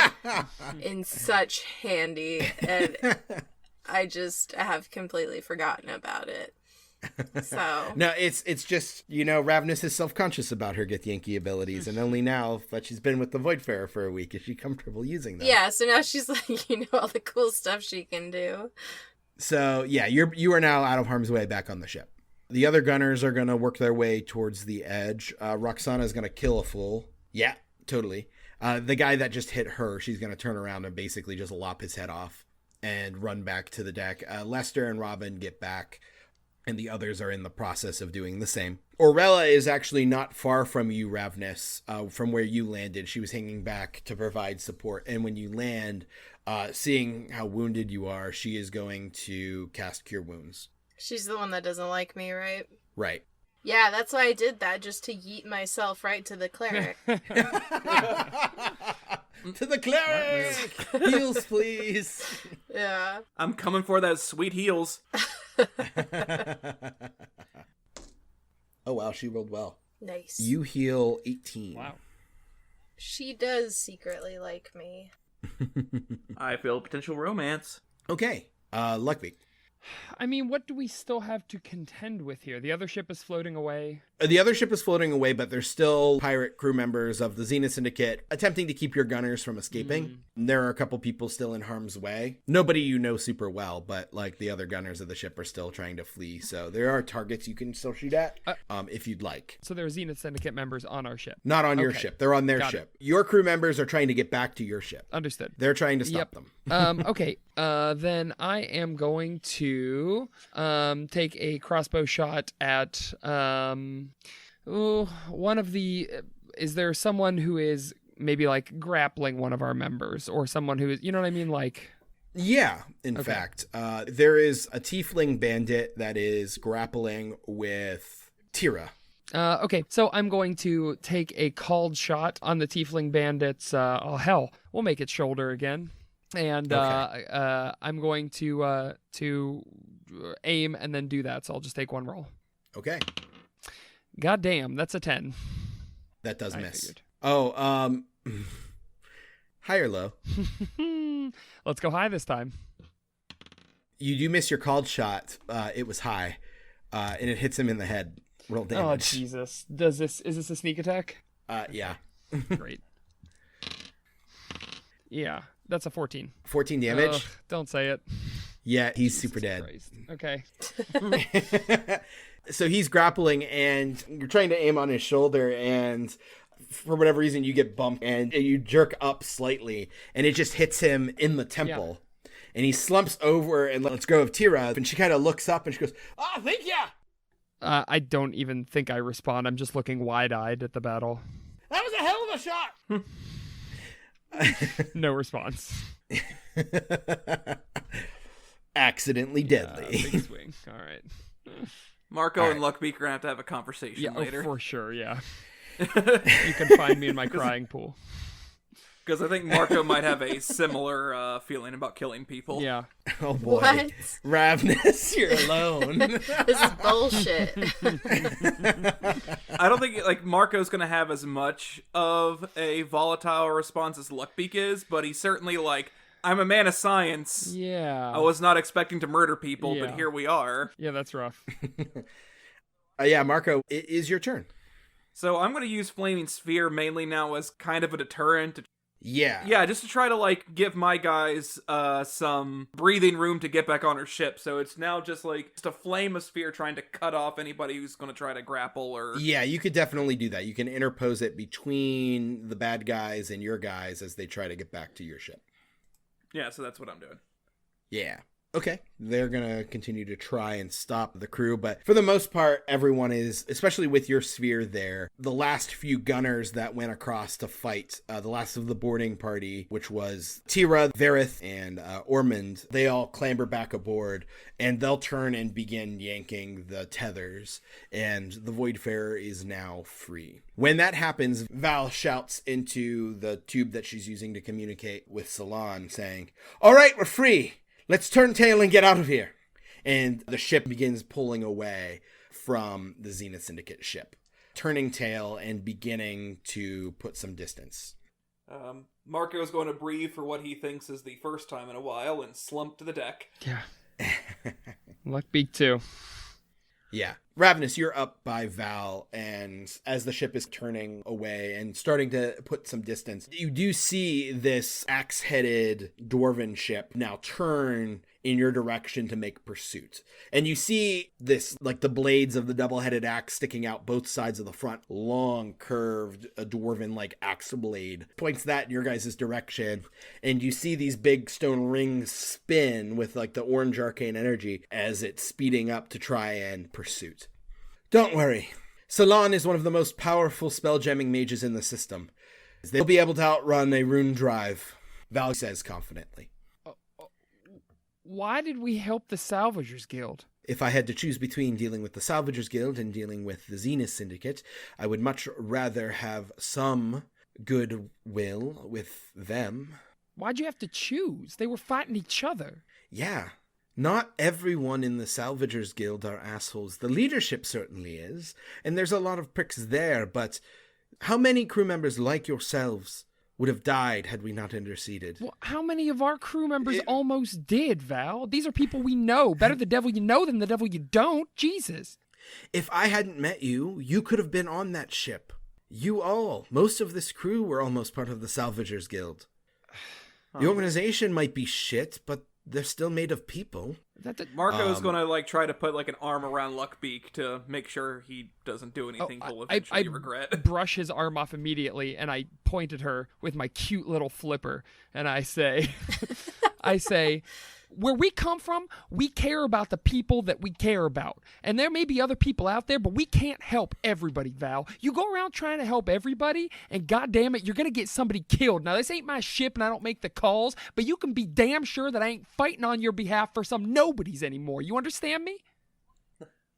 [SPEAKER 7] in such handy, and I just have completely forgotten about it. So
[SPEAKER 4] No, it's just, Rav'nys is self-conscious about her Githyanki abilities, and only now that she's been with the Voidfarer for a week is she comfortable using them.
[SPEAKER 7] yeah, so now she's like, all the cool stuff she can do.
[SPEAKER 4] So, yeah, you are now out of harm's way back on the ship. The other gunners are going to work their way towards the edge. Roxana is going to kill a fool. Yeah, totally. The guy that just hit her, she's going to turn around and basically just lop his head off and run back to the deck. Lester and Robin get back, and the others are in the process of doing the same. Orella is actually not far from you, Rav'nys, from where you landed. She was hanging back to provide support, and when you land, seeing how wounded you are, she is going to cast Cure Wounds.
[SPEAKER 7] She's the one that doesn't like me, right?
[SPEAKER 4] Right.
[SPEAKER 7] Yeah, that's why I did that, just to yeet myself right to the cleric.
[SPEAKER 4] To the cleric! Heals, please!
[SPEAKER 7] Yeah.
[SPEAKER 6] I'm coming for those sweet heals.
[SPEAKER 4] Oh, wow, she rolled well.
[SPEAKER 7] Nice.
[SPEAKER 4] You heal 18.
[SPEAKER 5] Wow.
[SPEAKER 7] She does secretly like me.
[SPEAKER 6] I feel potential romance.
[SPEAKER 4] Okay, Luckbeak.
[SPEAKER 5] I mean, what do we still have to contend with here? The other ship is floating away.
[SPEAKER 4] The other ship is floating away, but there's still pirate crew members of the Zenith Syndicate attempting to keep your gunners from escaping. There are a couple people still in harm's way. Nobody you know super well, but like the other gunners of the ship are still trying to flee. So there are targets you can still shoot at if you'd like.
[SPEAKER 5] So there are Zenith Syndicate members on our ship.
[SPEAKER 4] Not on your
[SPEAKER 5] Okay.
[SPEAKER 4] ship. They're on their
[SPEAKER 5] Got
[SPEAKER 4] ship. Your crew members are trying to get back to your ship.
[SPEAKER 5] Understood.
[SPEAKER 4] They're trying to stop them.
[SPEAKER 5] Okay. Then I am going to take a crossbow shot at one of the. Is there someone who is maybe like grappling one of our members, or someone who is, you know what I mean, like?
[SPEAKER 4] Yeah, in fact, there is a tiefling bandit that is grappling with Tira.
[SPEAKER 5] Okay, so I'm going to take a called shot on the tiefling bandit's. Oh hell, we'll make it shoulder again, and I'm going to aim and then do that. So I'll just take one roll.
[SPEAKER 4] Okay,
[SPEAKER 5] God damn, that's a 10.
[SPEAKER 4] that does
[SPEAKER 5] I
[SPEAKER 4] miss.
[SPEAKER 5] figured.
[SPEAKER 4] Oh, high or low?
[SPEAKER 5] Let's go high this time.
[SPEAKER 4] You do miss your called shot. It was high, and it hits him in the head. Roll
[SPEAKER 5] Oh
[SPEAKER 4] damage.
[SPEAKER 5] Jesus! Is this a sneak attack?
[SPEAKER 4] Yeah.
[SPEAKER 5] Great. Yeah, that's a 14.
[SPEAKER 4] 14 damage.
[SPEAKER 5] Ugh, don't say it.
[SPEAKER 4] Yeah, he's super dead.
[SPEAKER 5] Christ. Okay.
[SPEAKER 4] So he's grappling, and you're trying to aim on his shoulder, and for whatever reason, you get bumped, and you jerk up slightly, and it just hits him in the temple. Yeah. And he slumps over and lets go of Tira, and she kind of looks up, and she goes, "Oh, thank ya!"
[SPEAKER 5] I don't even think I respond. I'm just looking wide-eyed at the battle.
[SPEAKER 4] That was a hell of a shot!
[SPEAKER 5] No response.
[SPEAKER 4] Accidentally deadly.
[SPEAKER 5] Big swing. All right.
[SPEAKER 6] Marco and Luckbeak are going to have a conversation later.
[SPEAKER 5] Oh, for sure, yeah. You can find me in my crying pool.
[SPEAKER 6] Because I think Marco might have a similar feeling about killing people.
[SPEAKER 5] Yeah.
[SPEAKER 4] Oh boy.
[SPEAKER 7] What?
[SPEAKER 4] Rav'nys, you're alone.
[SPEAKER 7] This is bullshit.
[SPEAKER 6] I don't think Marco's going to have as much of a volatile response as Luckbeak is, but he's certainly I'm a man of science.
[SPEAKER 5] Yeah.
[SPEAKER 6] I was not expecting to murder people,
[SPEAKER 5] Yeah.
[SPEAKER 6] but here we are.
[SPEAKER 5] Yeah, that's rough.
[SPEAKER 4] Yeah, Marco, it is your turn.
[SPEAKER 6] So I'm going to use Flaming Sphere mainly now as kind of a deterrent.
[SPEAKER 4] Yeah,
[SPEAKER 6] just to try to give my guys some breathing room to get back on our ship. So it's now just a flame of sphere trying to cut off anybody who's going to try to grapple or.
[SPEAKER 4] Yeah, you could definitely do that. You can interpose it between the bad guys and your guys as they try to get back to your ship.
[SPEAKER 6] Yeah, so that's what I'm doing.
[SPEAKER 4] Yeah. Okay. They're going to continue to try and stop the crew, but for the most part, everyone is, especially with your sphere there, the last few gunners that went across to fight, the last of the boarding party, which was Tira, Varith, and Ormond, they all clamber back aboard, and they'll turn and begin yanking the tethers, and the Voidfarer is now free. When that happens, Val shouts into the tube that she's using to communicate with Salon, saying, "All right, we're free. Let's turn tail and get out of here." And the ship begins pulling away from the Zenith Syndicate ship, turning tail and beginning to put some distance.
[SPEAKER 6] Marco's going to breathe for what he thinks is the first time in a while and slump to the deck.
[SPEAKER 5] Yeah. Luckbeak too.
[SPEAKER 4] Yeah. Rav'nys, you're up by Val, and as the ship is turning away and starting to put some distance, you do see this axe-headed dwarven ship now turn in your direction to make pursuit. And you see this, like the blades of the double-headed axe sticking out both sides of the front, long, curved, a dwarven-like axe blade. Points that in your guys' direction, and you see these big stone rings spin with like the orange arcane energy as it's speeding up to try and pursuit. Don't worry. Salon is one of the most powerful spelljamming mages in the system. They'll be able to outrun a rune drive, Val says confidently.
[SPEAKER 5] Why did we help the Salvagers Guild?
[SPEAKER 4] If I had to choose between dealing with the Salvagers Guild and dealing with the Zenith Syndicate, I would much rather have some goodwill with them.
[SPEAKER 5] Why'd you have to choose? They were fighting each other.
[SPEAKER 4] Yeah. Not everyone in the Salvagers Guild are assholes. The leadership certainly is, and there's a lot of pricks there, but how many crew members like yourselves would have died had we not interceded?
[SPEAKER 5] Well, how many of our crew members almost did, Val? These are people we know. Better the devil you know than the devil you don't. Jesus.
[SPEAKER 4] If I hadn't met you, you could have been on that ship. You all. Most of this crew were almost part of the Salvagers Guild. The organization might be shit, but they're still made of people.
[SPEAKER 6] Marco's gonna like try to put like an arm around Luckbeak to make sure he doesn't do anything he'll eventually regret.
[SPEAKER 5] Brush his arm off immediately, and I point at her with my cute little flipper, and I say, where we come from, we care about the people that we care about. And there may be other people out there, but we can't help everybody, Val. You go around trying to help everybody, and goddamn it, you're going to get somebody killed. Now, this ain't my ship, and I don't make the calls, but you can be damn sure that I ain't fighting on your behalf for some nobodies anymore. You understand me?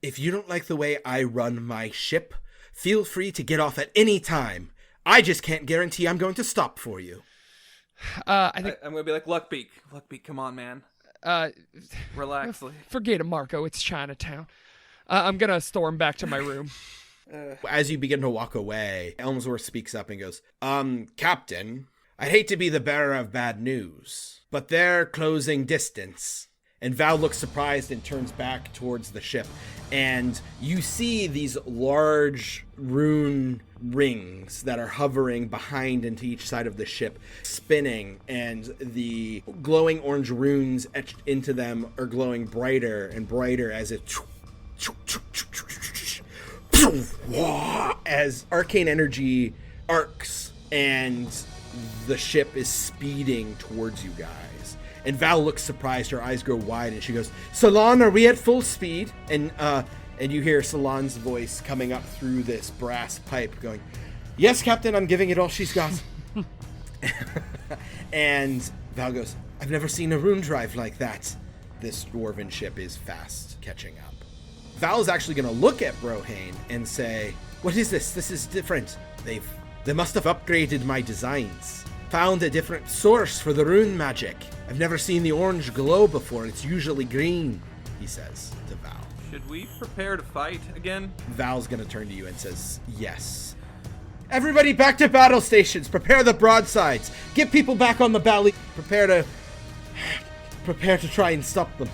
[SPEAKER 4] If you don't like the way I run my ship, feel free to get off at any time. I just can't guarantee I'm going to stop for you.
[SPEAKER 6] I'm going to be like, Luckbeak, come on, man. Relax.
[SPEAKER 5] Forget it, Marco. It's Chinatown. I'm gonna storm back to my room.
[SPEAKER 4] As you begin to walk away, Elmsworth speaks up and goes, Captain, I'd hate to be the bearer of bad news, but they're closing distance. And Val looks surprised and turns back towards the ship. And you see these large rune rings that are hovering behind and to each side of the ship, spinning, and the glowing orange runes etched into them are glowing brighter and brighter as it as arcane energy arcs and the ship is speeding towards you guys. And Val looks surprised, her eyes grow wide, and she goes, Salon, are we at full speed? And you hear Salon's voice coming up through this brass pipe going, yes, Captain, I'm giving it all she's got. And Val goes, I've never seen a rune drive like that. This dwarven ship is fast catching up. Val's actually going to look at Brohane and say, what is this? This is different. They must have upgraded my designs. Found a different source for the rune magic. I've never seen the orange glow before. It's usually green, he says to Val.
[SPEAKER 6] Should we prepare to fight again?
[SPEAKER 4] Val's gonna turn to you and says, yes. Everybody back to battle stations. Prepare the broadsides. Get people back on the bally. Prepare to try and stop them.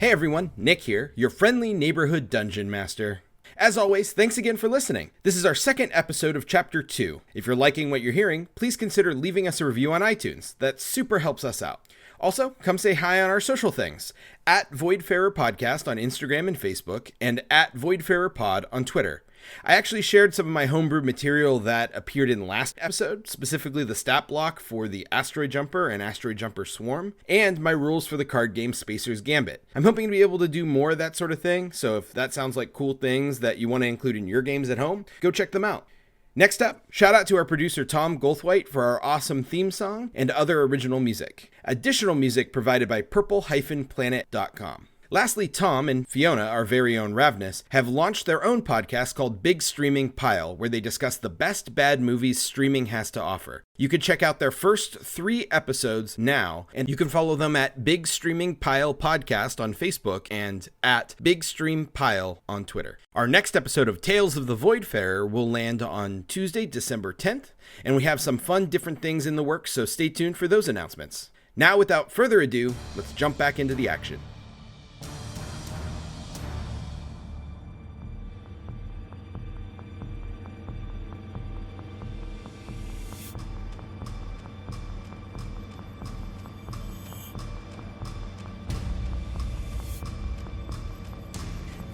[SPEAKER 4] Hey everyone, Nick here, your friendly neighborhood dungeon master. As always, thanks again for listening. This is our second episode of Chapter 2. If you're liking what you're hearing, please consider leaving us a review on iTunes. That super helps us out. Also, come say hi on our social things, at Voidfarer Podcast on Instagram and Facebook, and at Voidfarer Pod on Twitter. I actually shared some of my homebrew material that appeared in last episode, specifically the stat block for the Asteroid Jumper and Asteroid Jumper Swarm, and my rules for the card game Spacer's Gambit. I'm hoping to be able to do more of that sort of thing, so if that sounds like cool things that you want to include in your games at home, go check them out. Next up, shout out to our producer Tom Goldthwait for our awesome theme song and other original music. Additional music provided by purple-planet.com. Lastly, Tom and Fiona, our very own Rav'nys, have launched their own podcast called Big Streaming Pile, where they discuss the best bad movies streaming has to offer. You can check out their first 3 episodes now, and you can follow them at Big Streaming Pile Podcast on Facebook and at Big Stream Pile on Twitter. Our next episode of Tales of the Voidfarer will land on Tuesday, December 10th, and we have some fun different things in the works, so stay tuned for those announcements. Now, without further ado, let's jump back into the action.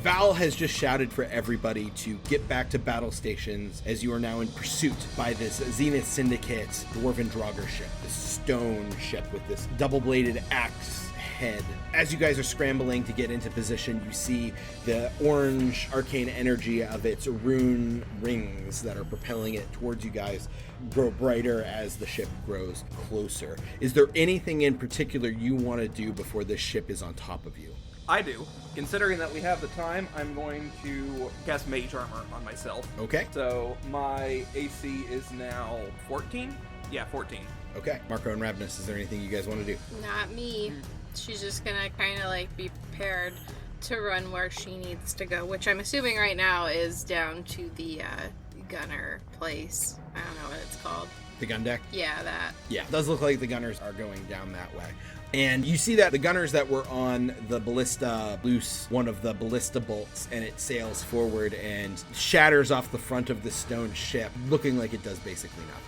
[SPEAKER 4] Val has just shouted for everybody to get back to battle stations as you are now in pursuit by this Zenith Syndicate Dwarven Drogher ship, this stone ship with this double-bladed axe head. As you guys are scrambling to get into position, you see the orange arcane energy of its rune rings that are propelling it towards you guys grow brighter as the ship grows closer. Is there anything in particular you want to do before this ship is on top of you?
[SPEAKER 6] I do. Considering that we have the time, I'm going to cast Mage Armor on myself.
[SPEAKER 4] Okay.
[SPEAKER 6] So my AC is now 14? Yeah, 14.
[SPEAKER 4] Okay. Marco and Rav'nys, is there anything you guys want to do?
[SPEAKER 7] Not me. She's just gonna kind of like be prepared to run where she needs to go, which I'm assuming right now is down to the gunner place. I don't know what it's called.
[SPEAKER 4] The gun deck?
[SPEAKER 7] Yeah, that.
[SPEAKER 4] Yeah, it does look like the gunners are going down that way. And you see that the gunners that were on the ballista loose one of the ballista bolts, and it sails forward and shatters off the front of the stone ship, looking like it does basically nothing.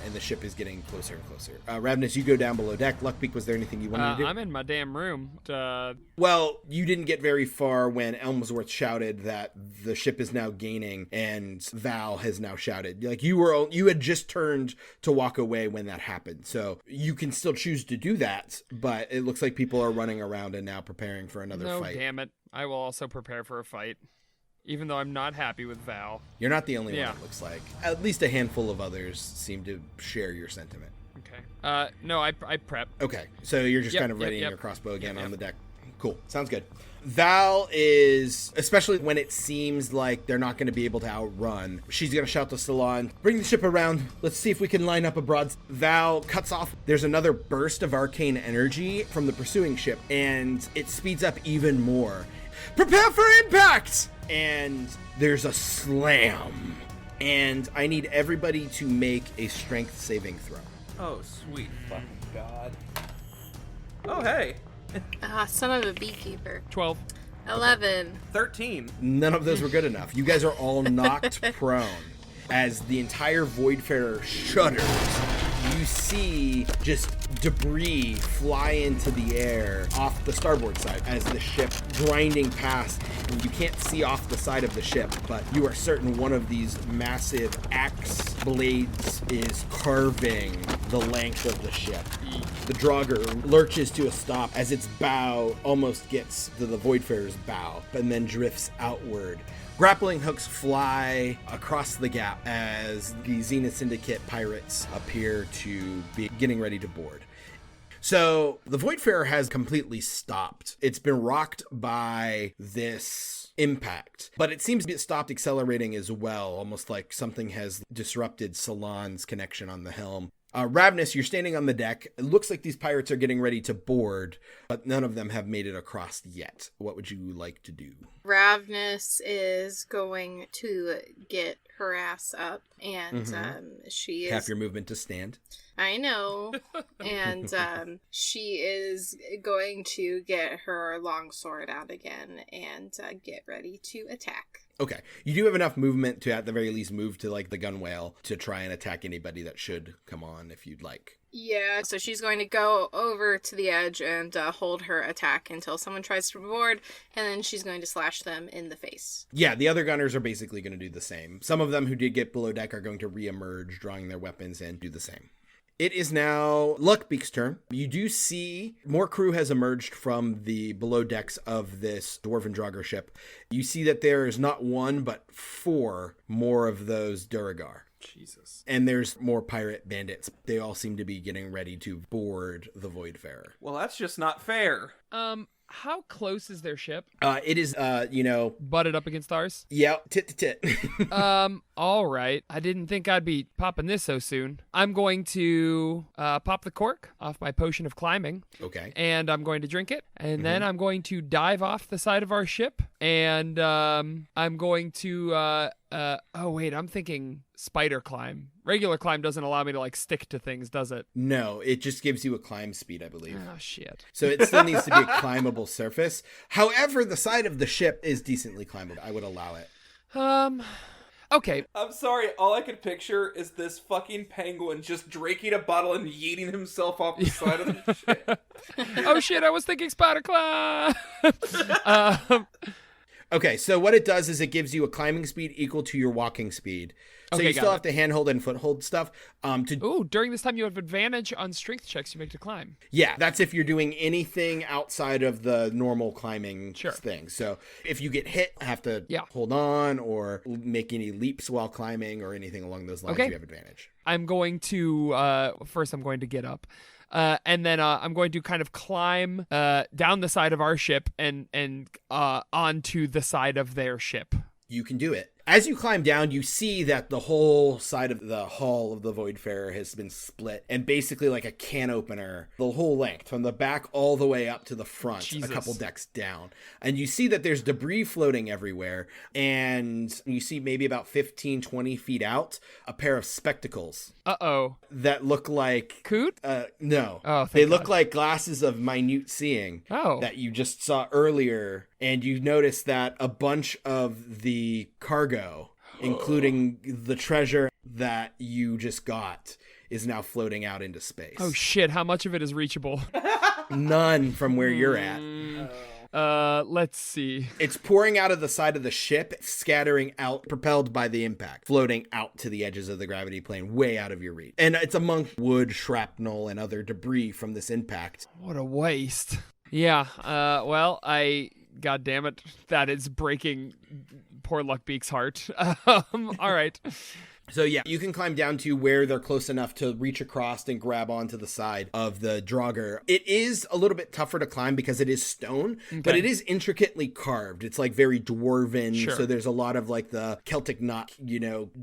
[SPEAKER 4] And the ship is getting closer and closer. Rav'nys, you go down below deck. Luckbeak, was there anything you wanted to do?
[SPEAKER 5] I'm in my damn room.
[SPEAKER 4] Well, you didn't get very far when Elmsworth shouted that the ship is now gaining, and Val has now shouted. Like, you had just turned to walk away when that happened. So you can still choose to do that, but it looks like people are running around and now preparing for another fight.
[SPEAKER 5] No, damn it. I will also prepare for a fight. Even though I'm not happy with Val.
[SPEAKER 4] You're not the only one, it looks like. At least a handful of others seem to share your sentiment.
[SPEAKER 5] Okay. No, I prep.
[SPEAKER 4] Okay, so you're just kind of readying your crossbow again on the deck. Cool, sounds good. Val is, especially when it seems like they're not going to be able to outrun, she's going to shout to Salon, bring the ship around, let's see if we can line up a broad. Val cuts off. There's another burst of arcane energy from the pursuing ship, and it speeds up even more. Prepare for impact! And there's a slam. And I need everybody to make a strength saving throw.
[SPEAKER 6] Oh, sweet fucking God. Oh, hey.
[SPEAKER 7] Son of a beekeeper.
[SPEAKER 5] 12.
[SPEAKER 7] 11.
[SPEAKER 6] 13.
[SPEAKER 4] None of those were good enough. You guys are all knocked prone as the entire Voidfarer shudders. You see just debris fly into the air off the starboard side as the ship grinding past. And you can't see off the side of the ship, but you are certain one of these massive axe blades is carving the length of the ship. The Drogher lurches to a stop as its bow almost gets to the Voidfarer's bow, and then drifts outward. Grappling hooks fly across the gap as the Zenith Syndicate pirates appear to be getting ready to board. So the Voidfarer has completely stopped. It's been rocked by this impact, but it seems to be stopped accelerating as well, almost like something has disrupted Salon's connection on the helm. Rav'nys, you're standing on the deck. It looks like these pirates are getting ready to board, but none of them have made it across yet. What would you like to do?
[SPEAKER 7] Rav'nys is going to get her ass up, and she is...
[SPEAKER 4] Half your movement to stand.
[SPEAKER 7] I know. And she is going to get her longsword out again and get ready to attack.
[SPEAKER 4] Okay. You do have enough movement to at the very least move to like the gunwale to try and attack anybody that should come on if you'd like.
[SPEAKER 7] Yeah, so she's going to go over to the edge and hold her attack until someone tries to board, and then she's going to slash them in the face.
[SPEAKER 4] Yeah, the other gunners are basically going to do the same. Some of them who did get below deck are going to re-emerge, drawing their weapons, and do the same. It is now Luckbeak's turn. You do see more crew has emerged from the below decks of this Dwarven Drogher ship. You see that there is not one, but 4 more of those Duragar.
[SPEAKER 5] Jesus.
[SPEAKER 4] And there's more pirate bandits. They all seem to be getting ready to board the Voidfarer.
[SPEAKER 6] Well, that's just not fair.
[SPEAKER 5] How close is their ship?
[SPEAKER 4] It is,
[SPEAKER 5] Butted up against ours?
[SPEAKER 4] yeah, tit to tit.
[SPEAKER 5] All right. I didn't think I'd be popping this so soon. I'm going to pop the cork off my potion of climbing.
[SPEAKER 4] Okay.
[SPEAKER 5] And I'm going to drink it. And then I'm going to dive off the side of our ship. And I'm going to... oh, wait. I'm thinking spider climb. Regular climb doesn't allow me to, like, stick to things, does it?
[SPEAKER 4] No, it just gives you a climb speed, I believe.
[SPEAKER 5] Oh, shit.
[SPEAKER 4] So it still needs to be a climbable surface. However, the side of the ship is decently climbable. I would allow it.
[SPEAKER 5] Okay.
[SPEAKER 6] I'm sorry, all I could picture is this fucking penguin just drinking a bottle and yeeting himself off the side of the ship.
[SPEAKER 5] Oh, shit. I was thinking spider climb.
[SPEAKER 4] Okay, so what it does is it gives you a climbing speed equal to your walking speed. So
[SPEAKER 5] Okay,
[SPEAKER 4] you still have to handhold and foothold stuff.
[SPEAKER 5] Ooh, during this time you have advantage on strength checks you make to climb.
[SPEAKER 4] Yeah, that's if you're doing anything outside of the normal climbing
[SPEAKER 5] Sure.
[SPEAKER 4] thing. So if you get hit, have to
[SPEAKER 5] Yeah.
[SPEAKER 4] hold on or make any leaps while climbing or anything along those lines,
[SPEAKER 5] Okay.
[SPEAKER 4] you have advantage.
[SPEAKER 5] I'm going to first I'm going to get up. And then I'm going to kind of climb down the side of our ship and onto the side of their ship.
[SPEAKER 4] You can do it. As you climb down, you see that the whole side of the hull of the Voidfarer has been split, and basically like a can opener, the whole length from the back all the way up to the front,
[SPEAKER 5] Jesus.
[SPEAKER 4] a couple decks down. And you see that there's debris floating everywhere, and you see maybe about 15, 20 feet out, a pair of spectacles
[SPEAKER 5] Uh-oh.
[SPEAKER 4] that look like...
[SPEAKER 5] Coot?
[SPEAKER 4] No.
[SPEAKER 5] Oh, thank
[SPEAKER 4] they look
[SPEAKER 5] God.
[SPEAKER 4] like glasses of minute seeing
[SPEAKER 5] Oh.
[SPEAKER 4] that you just saw earlier, and you notice that a bunch of the cargo, including the treasure that you just got, is now floating out into space.
[SPEAKER 5] Oh shit, how much of it is reachable?
[SPEAKER 4] None from where you're at.
[SPEAKER 5] Let's see.
[SPEAKER 4] It's pouring out of the side of the ship, scattering out, propelled by the impact, floating out to the edges of the gravity plane, way out of your reach. And it's among wood, shrapnel, and other debris from this impact.
[SPEAKER 5] What a waste. Yeah, well, God damn it, that is breaking poor Luckbeak's heart. All right.
[SPEAKER 4] So yeah, you can climb down to where they're close enough to reach across and grab onto the side of the Drogher. It is a little bit tougher to climb because it is stone, but it is intricately carved. It's like very dwarven,
[SPEAKER 5] Sure.
[SPEAKER 4] so there's a lot of like the Celtic knot,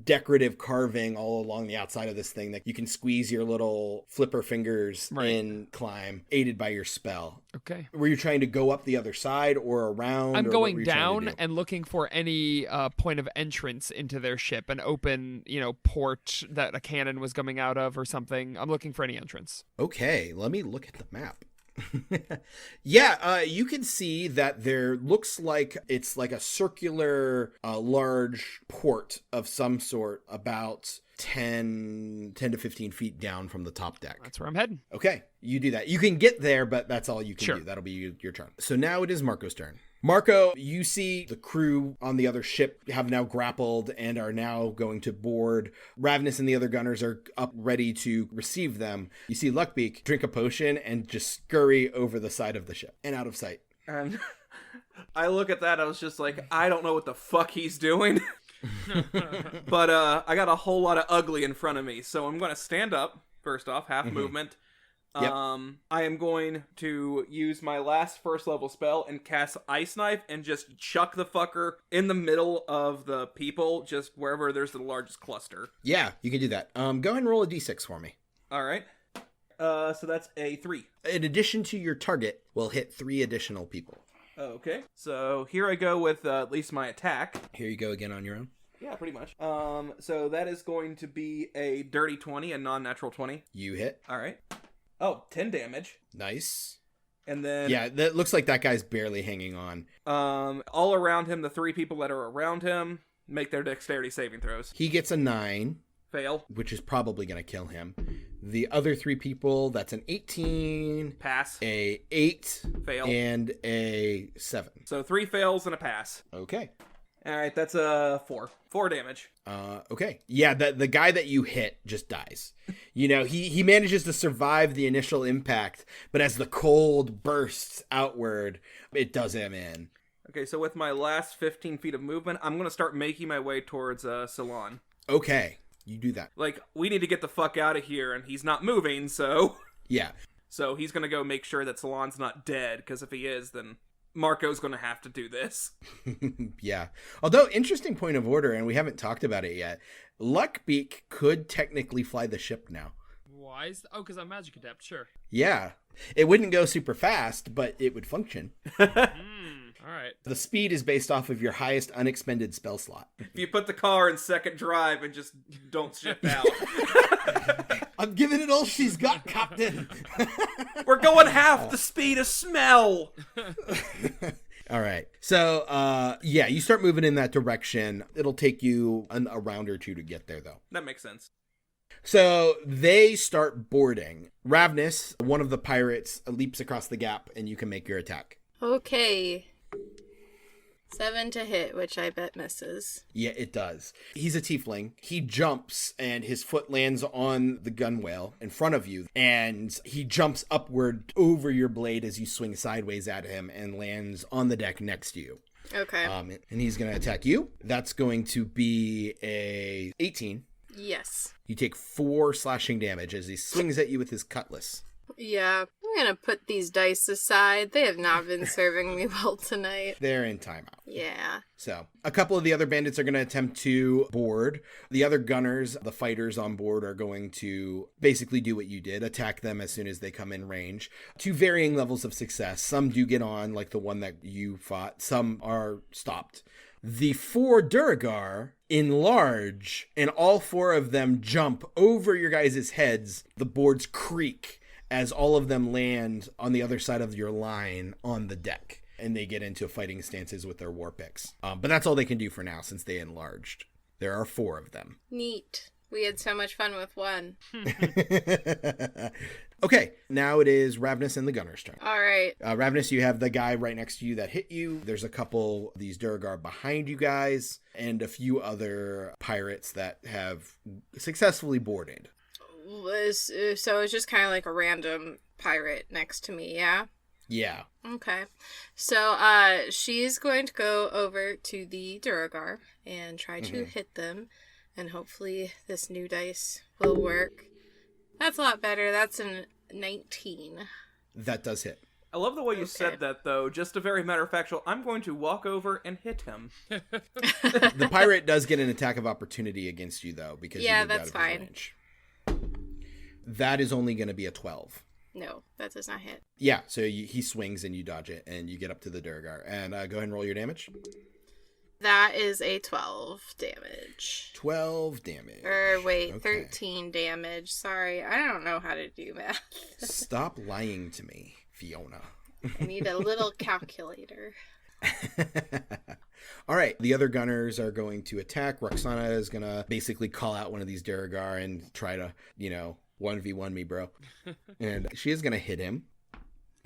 [SPEAKER 4] decorative carving all along the outside of this thing that you can squeeze your little flipper fingers and climb, aided by your spell.
[SPEAKER 5] Okay.
[SPEAKER 4] Were you trying to go up the other side or around?
[SPEAKER 5] I'm
[SPEAKER 4] or what were
[SPEAKER 5] going
[SPEAKER 4] you trying to
[SPEAKER 5] down
[SPEAKER 4] do?
[SPEAKER 5] and looking for any point of entrance into their ship, an open, port that a cannon was coming out of or something. I'm looking for any entrance.
[SPEAKER 4] Okay, let me look at the map. Yeah, you can see that there looks like it's like a circular, large port of some sort about 10 to 15 feet down from the top deck.
[SPEAKER 5] That's where I'm heading.
[SPEAKER 4] Okay, you do that. You can get there, but that's all you can
[SPEAKER 5] Sure.
[SPEAKER 4] do. That'll be your turn. So now it is Marco's turn. Marco, you see the crew on the other ship have now grappled and are now going to board. Rav'nys and the other gunners are up ready to receive them. You see Luckbeak drink a potion and just scurry over the side of the ship and out of sight.
[SPEAKER 6] And I look at that, I was just like, I don't know what the fuck he's doing. But I got a whole lot of ugly in front of me, so I'm going to stand up, first off, half movement.
[SPEAKER 4] Yep.
[SPEAKER 6] I am going to use my last first level spell and cast Ice Knife and just chuck the fucker in the middle of the people, just wherever there's the largest cluster.
[SPEAKER 4] Yeah, you can do that. Go ahead and roll a d6 for me.
[SPEAKER 6] All right. So that's a 3.
[SPEAKER 4] In addition to your target, will hit 3 additional people.
[SPEAKER 6] Okay. So here I go with at least my attack.
[SPEAKER 4] Here you go again on your own.
[SPEAKER 6] Yeah, pretty much. So that is going to be a dirty 20, a non-natural 20.
[SPEAKER 4] You hit.
[SPEAKER 6] All right. Oh, 10 damage.
[SPEAKER 4] Nice.
[SPEAKER 6] And then
[SPEAKER 4] Yeah, that looks like that guy's barely hanging on.
[SPEAKER 6] all around him, the 3 people that are around him make their dexterity saving throws.
[SPEAKER 4] He gets a 9,
[SPEAKER 6] Fail.
[SPEAKER 4] which is probably going to kill him. The other 3 people, that's an 18,
[SPEAKER 6] Pass.
[SPEAKER 4] a 8,
[SPEAKER 6] Fail.
[SPEAKER 4] and a 7.
[SPEAKER 6] So 3 fails and a pass.
[SPEAKER 4] Okay.
[SPEAKER 6] All right, that's a 4. 4 damage.
[SPEAKER 4] Okay. Yeah, the guy that you hit just dies. He manages to survive the initial impact, but as the cold bursts outward, it does him in.
[SPEAKER 6] Okay, so with my last 15 feet of movement, I'm going to start making my way towards Salon.
[SPEAKER 4] Okay, you do that.
[SPEAKER 6] Like, we need to get the fuck out of here, and he's not moving, so...
[SPEAKER 4] Yeah.
[SPEAKER 6] So he's going to go make sure that Salon's not dead, because if he is, then Marco's going to have to do this.
[SPEAKER 4] Yeah. Although, interesting point of order, and we haven't talked about it yet, Luckbeak could technically fly the ship now.
[SPEAKER 5] Why is because I'm magic adept, sure.
[SPEAKER 4] Yeah. It wouldn't go super fast, but it would function.
[SPEAKER 5] All right.
[SPEAKER 4] The speed is based off of your highest unexpended spell slot.
[SPEAKER 6] If you put the car in second drive and just don't ship out.
[SPEAKER 4] I'm giving it all she's got, Captain.
[SPEAKER 6] We're going half the speed of smell.
[SPEAKER 4] All right. So, yeah, you start moving in that direction. It'll take you a round or two to get there, though.
[SPEAKER 6] That makes sense.
[SPEAKER 4] So they start boarding. Rav'nys, one of the pirates, leaps across the gap, and you can make your attack.
[SPEAKER 7] Okay. 7 to hit, which I bet misses.
[SPEAKER 4] Yeah, it does. He's a tiefling. He jumps, and his foot lands on the gunwale in front of you, and he jumps upward over your blade as you swing sideways at him and lands on the deck next to you.
[SPEAKER 7] Okay.
[SPEAKER 4] And he's going to attack you. That's going to be a 18.
[SPEAKER 7] Yes.
[SPEAKER 4] You take 4 slashing damage as he swings at you with his cutlass.
[SPEAKER 7] Yeah, I'm gonna put these dice aside. They have not been serving me well tonight.
[SPEAKER 4] They're in timeout.
[SPEAKER 7] Yeah.
[SPEAKER 4] So, a couple of the other bandits are going to attempt to board. The other gunners, the fighters on board, are going to basically do what you did, attack them as soon as they come in range. To varying levels of success. Some do get on, like the one that you fought. Some are stopped. The 4 Drogher enlarge, and all 4 of them jump over your guys' heads. The boards creak as all of them land on the other side of your line on the deck. And they get into fighting stances with their war picks. But that's all they can do for now since they enlarged. There are 4 of them.
[SPEAKER 7] Neat. We had so much fun with one.
[SPEAKER 4] Okay, now it is Rav'nys and the gunner's turn.
[SPEAKER 7] All right.
[SPEAKER 4] Rav'nys, you have the guy right next to you that hit you. There's a couple of these Drogher behind you guys, and a few other pirates that have successfully boarded.
[SPEAKER 7] So it's just kind of like a random pirate next to me, yeah?
[SPEAKER 4] Yeah.
[SPEAKER 7] Okay. So she's going to go over to the Drogher and try to hit them, and hopefully this new dice will work. That's a lot better. That's a 19.
[SPEAKER 4] That does hit.
[SPEAKER 6] I love the way you said that, though. Just a very matter-of-factual, I'm going to walk over and hit him.
[SPEAKER 4] The pirate does get an attack of opportunity against you, though, because you moved
[SPEAKER 7] that's
[SPEAKER 4] out of his
[SPEAKER 7] fine.
[SPEAKER 4] range. That is only going to be a 12.
[SPEAKER 7] No, that does not hit.
[SPEAKER 4] Yeah, so he swings and you dodge it, and you get up to the Drogher. And go ahead and roll your damage.
[SPEAKER 7] That is a 12 damage.
[SPEAKER 4] 12 damage.
[SPEAKER 7] Wait,
[SPEAKER 4] Okay.
[SPEAKER 7] 13 damage. Sorry, I don't know how to do math.
[SPEAKER 4] Stop lying to me, Fiona.
[SPEAKER 7] I need a little calculator.
[SPEAKER 4] All right, the other gunners are going to attack. Roxana is going to basically call out one of these Drogher and try to, 1v1 me, bro. And she is going to hit him.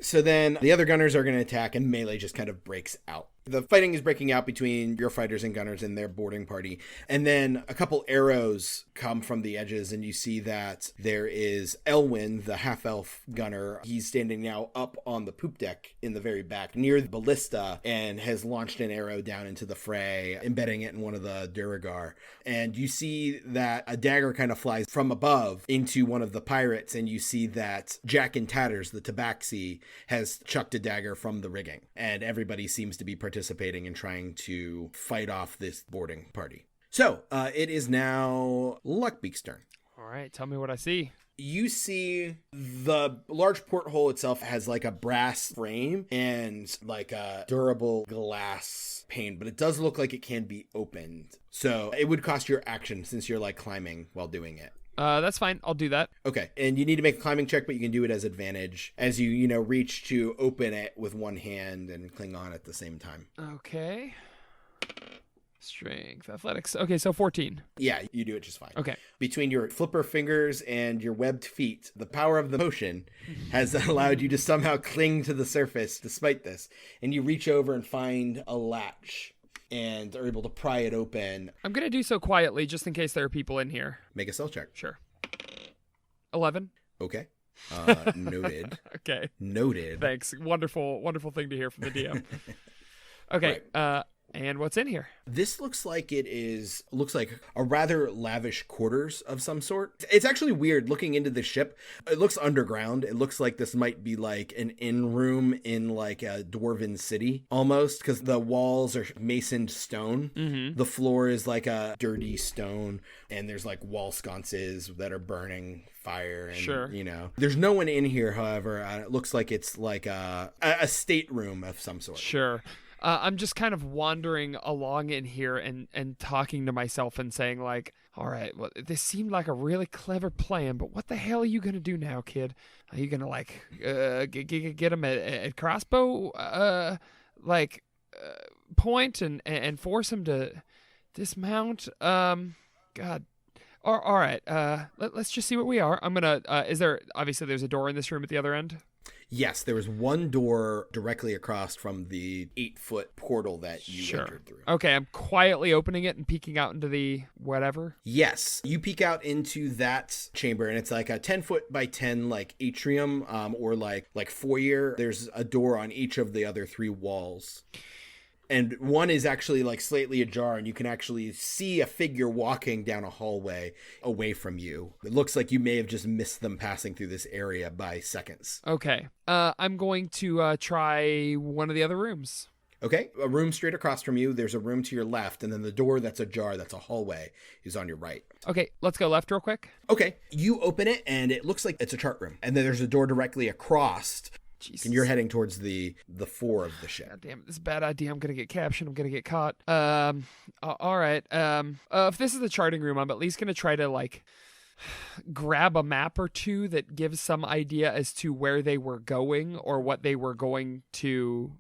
[SPEAKER 4] So then the other gunners are going to attack, and melee just kind of breaks out. The fighting is breaking out between your fighters and gunners and their boarding party. And then a couple arrows come from the edges, and you see that there is Elwyn, the half-elf gunner. He's standing now up on the poop deck in the very back near the ballista and has launched an arrow down into the fray, embedding it in one of the Drogher. And you see that a dagger kind of flies from above into one of the pirates, and you see that Jack in Tatters, the tabaxi, has chucked a dagger from the rigging. And everybody seems to be participating in trying to fight off this boarding party. So, it is now Luckbeak's turn.
[SPEAKER 5] All right, tell me what I see.
[SPEAKER 4] You see the large porthole itself has like a brass frame and like a durable glass pane, but it does look like it can be opened. So it would cost your action since you're like climbing while doing it.
[SPEAKER 5] That's fine. I'll do that.
[SPEAKER 4] Okay, and you need to make a climbing check, but you can do it as advantage as you reach to open it with one hand and cling on at the same time.
[SPEAKER 5] Okay. Strength, athletics. Okay, so 14.
[SPEAKER 4] Yeah, you do it just fine.
[SPEAKER 5] Okay.
[SPEAKER 4] Between your flipper fingers and your webbed feet, the power of the motion has allowed you to somehow cling to the surface despite this. And you reach over and find a latch and are able to pry it open.
[SPEAKER 5] I'm going to do so quietly just in case there are people in here.
[SPEAKER 4] Make a stealth check.
[SPEAKER 5] Sure. 11.
[SPEAKER 4] Okay. Noted.
[SPEAKER 5] Okay.
[SPEAKER 4] Noted.
[SPEAKER 5] Thanks. Wonderful thing to hear from the DM. Okay.
[SPEAKER 4] Right.
[SPEAKER 5] And what's in here?
[SPEAKER 4] This looks like a rather lavish quarters of some sort. It's actually weird looking into the ship. It looks underground. It looks like this might be like an inn room in like a dwarven city almost, because the walls are masoned stone.
[SPEAKER 5] Mm-hmm.
[SPEAKER 4] The floor is like a dirty stone, and there's like wall sconces that are burning fire. And,
[SPEAKER 5] sure.
[SPEAKER 4] There's no one in here, however. It looks like it's like a stateroom of some sort.
[SPEAKER 5] Sure. I'm just kind of wandering along in here and talking to myself and saying like, all right, well, this seemed like a really clever plan, but what the hell are you going to do now, kid? Are you going to like get him at crossbow point and force him to dismount? God. All right. Let's just see what we are. I'm going to obviously there's a door in this room at the other end?
[SPEAKER 4] Yes, there was one door directly across from the 8-foot portal that you entered through.
[SPEAKER 5] Okay, I'm quietly opening it and peeking out into the whatever.
[SPEAKER 4] Yes, you peek out into that chamber, and it's like a 10-foot by 10 like atrium or like foyer. There's a door on each of the other 3 walls. And one is actually like slightly ajar, and you can actually see a figure walking down a hallway away from you. It looks like you may have just missed them passing through this area by seconds.
[SPEAKER 5] Okay. I'm going to try one of the other rooms.
[SPEAKER 4] Okay. A room straight across from you. There's a room to your left, and then the door that's ajar, that's a hallway, is on your right.
[SPEAKER 5] Okay. Let's go left real quick.
[SPEAKER 4] Okay. You open it, and it looks like it's a chart room. And then there's a door directly across.
[SPEAKER 5] Jesus.
[SPEAKER 4] And you're heading towards the fore of the ship.
[SPEAKER 5] God damn it, this is a bad idea. I'm gonna get captioned. I'm gonna get caught. All right. If this is the charting room, I'm at least gonna try to like grab a map or two that gives some idea as to where they were going or what they were going to.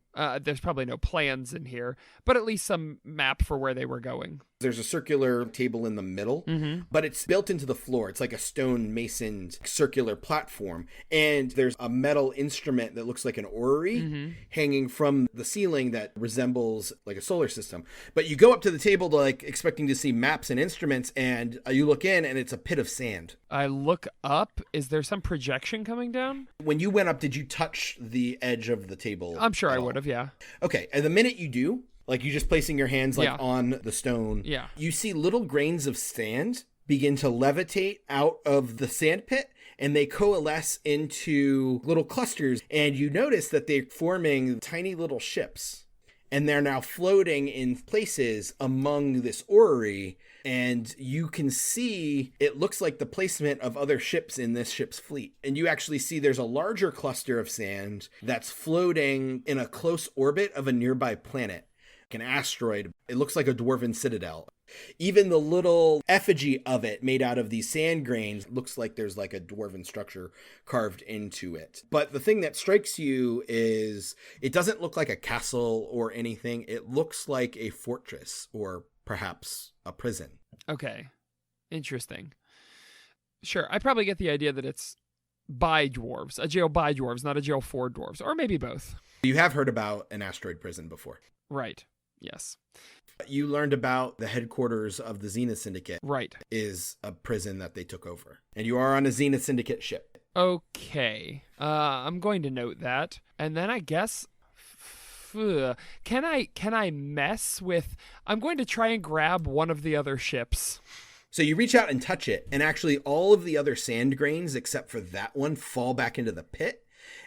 [SPEAKER 5] There's probably no plans in here, but at least some map for where they were going.
[SPEAKER 4] There's a circular table in the middle, but it's built into the floor. It's like a stone masoned circular platform. And there's a metal instrument that looks like an orrery hanging from the ceiling that resembles like a solar system. But you go up to the table to like expecting to see maps and instruments, and you look in and it's a pit of sand.
[SPEAKER 5] I look up. Is there some projection coming down?
[SPEAKER 4] When you went up, did you touch the edge of the table?
[SPEAKER 5] I'm sure I would have, yeah.
[SPEAKER 4] Okay. And the minute you do, like you just placing your hands like on the stone, you see little grains of sand begin to levitate out of the sand pit, and they coalesce into little clusters. And you notice that they're forming tiny little ships, and they're now floating in places among this orrery. And you can see, it looks like the placement of other ships in this ship's fleet. And you actually see there's a larger cluster of sand that's floating in a close orbit of a nearby planet, an asteroid. It looks like a dwarven citadel. Even the little effigy of it made out of these sand grains looks like there's like a dwarven structure carved into it. But the thing that strikes you is it doesn't look like a castle or anything. It looks like a fortress or perhaps a prison.
[SPEAKER 5] Okay. Interesting. Sure. I probably get the idea that it's by dwarves, a jail by dwarves, not a jail for dwarves, or maybe both.
[SPEAKER 4] You have heard about an asteroid prison before.
[SPEAKER 5] Right. Yes.
[SPEAKER 4] You learned about the headquarters of the Zenith Syndicate.
[SPEAKER 5] Right. Is
[SPEAKER 4] a prison that they took over. And you are on a Zenith Syndicate ship.
[SPEAKER 5] Okay. I'm going to note that. And then I guess... Can I mess with... I'm going to try and grab one of the other ships.
[SPEAKER 4] So you reach out and touch it, and actually all of the other sand grains, except for that one, fall back into the pit.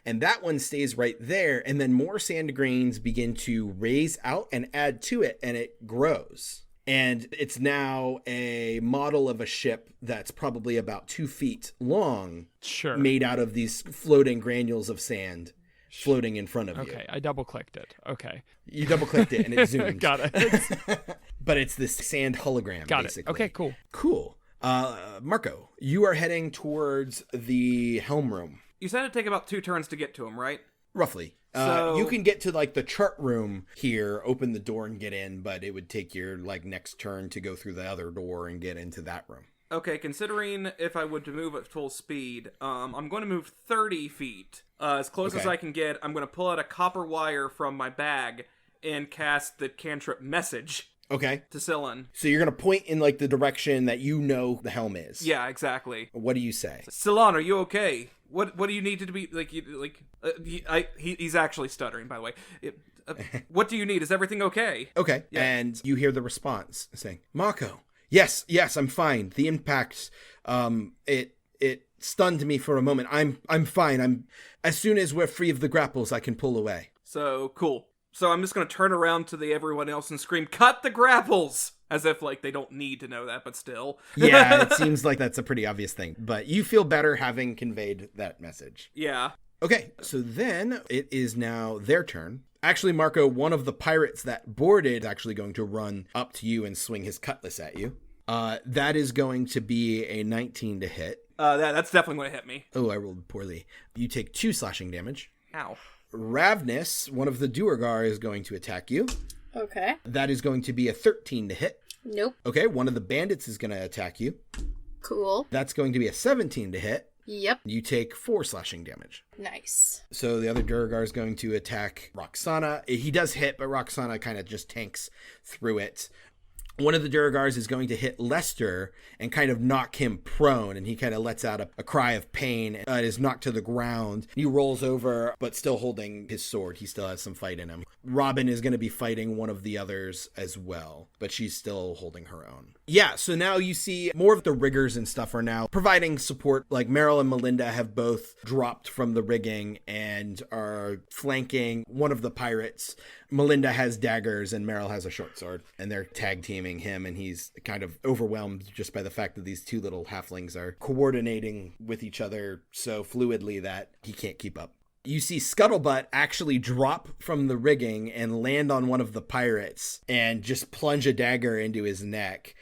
[SPEAKER 4] And that one stays right there, and then more sand grains begin to raise out and add to it, and it grows. And it's now a model of a ship that's probably about 2 feet long,
[SPEAKER 5] sure,
[SPEAKER 4] made out of these floating granules of sand floating in front of you.
[SPEAKER 5] Okay, I double-clicked it. Okay.
[SPEAKER 4] You double-clicked it, and it zoomed.
[SPEAKER 5] Got it.
[SPEAKER 4] But it's this sand hologram,
[SPEAKER 5] Got
[SPEAKER 4] basically.
[SPEAKER 5] it. Okay, cool.
[SPEAKER 4] Cool. Marco, you are heading towards the helm room.
[SPEAKER 6] You said it'd take about 2 turns to get to him, right?
[SPEAKER 4] Roughly.
[SPEAKER 6] So...
[SPEAKER 4] you can get to like the chart room here, open the door and get in, but it would take your like next turn to go through the other door and get into that room.
[SPEAKER 6] Okay, considering if I would to move at full speed, I'm going to move 30 feet. As close as I can get, I'm going to pull out a copper wire from my bag and cast the cantrip message.
[SPEAKER 4] Okay.
[SPEAKER 6] to Scyllin.
[SPEAKER 4] So you're going to point in, like, the direction that you know the helm is.
[SPEAKER 6] Yeah, exactly.
[SPEAKER 4] What do you say?
[SPEAKER 6] Scyllin, are you okay? What do you need to be, he's actually stuttering, by the way. What do you need? Is everything okay?
[SPEAKER 4] Okay.
[SPEAKER 6] Yeah.
[SPEAKER 4] And you hear the response saying, Marco, yes, I'm fine. The impact, it stunned me for a moment. I'm fine. As soon as we're free of the grapples, I can pull away.
[SPEAKER 6] So, cool. So I'm just going to turn around to everyone else and scream, cut the grapples! As if, like, they don't need to know that, but still.
[SPEAKER 4] Yeah, it seems like that's a pretty obvious thing. But you feel better having conveyed that message.
[SPEAKER 6] Yeah.
[SPEAKER 4] Okay, so then it is now their turn. Actually, Marco, one of the pirates that boarded is actually going to run up to you and swing his cutlass at you. That is going to be a 19 to hit.
[SPEAKER 6] That's definitely going to hit me.
[SPEAKER 4] Oh, I rolled poorly. You take 2 slashing damage.
[SPEAKER 6] Ow.
[SPEAKER 4] Rav'nys, one of the Drogher, is going to attack you.
[SPEAKER 7] Okay.
[SPEAKER 4] That is going to be a 13 to hit.
[SPEAKER 7] Nope.
[SPEAKER 4] Okay, one of the bandits is going to attack you.
[SPEAKER 7] Cool.
[SPEAKER 4] That's going to be a 17 to hit.
[SPEAKER 7] Yep.
[SPEAKER 4] You take 4 slashing damage.
[SPEAKER 7] Nice.
[SPEAKER 4] So the other Drogher is going to attack Roxana. He does hit, but Roxana kind of just tanks through it. One of the Droghers is going to hit Lester and kind of knock him prone, and he kind of lets out a cry of pain and is knocked to the ground. He rolls over, but still holding his sword. He still has some fight in him. Robin is going to be fighting one of the others as well, but she's still holding her own. Yeah, so now you see more of the riggers and stuff are now providing support. Like Meryl and Melinda have both dropped from the rigging and are flanking one of the pirates. Melinda has daggers and Meryl has a short sword, and they're tag teaming him, and he's kind of overwhelmed just by the fact that these two little halflings are coordinating with each other so fluidly that he can't keep up. You see Scuttlebutt actually drop from the rigging and land on one of the pirates and just plunge a dagger into his neck.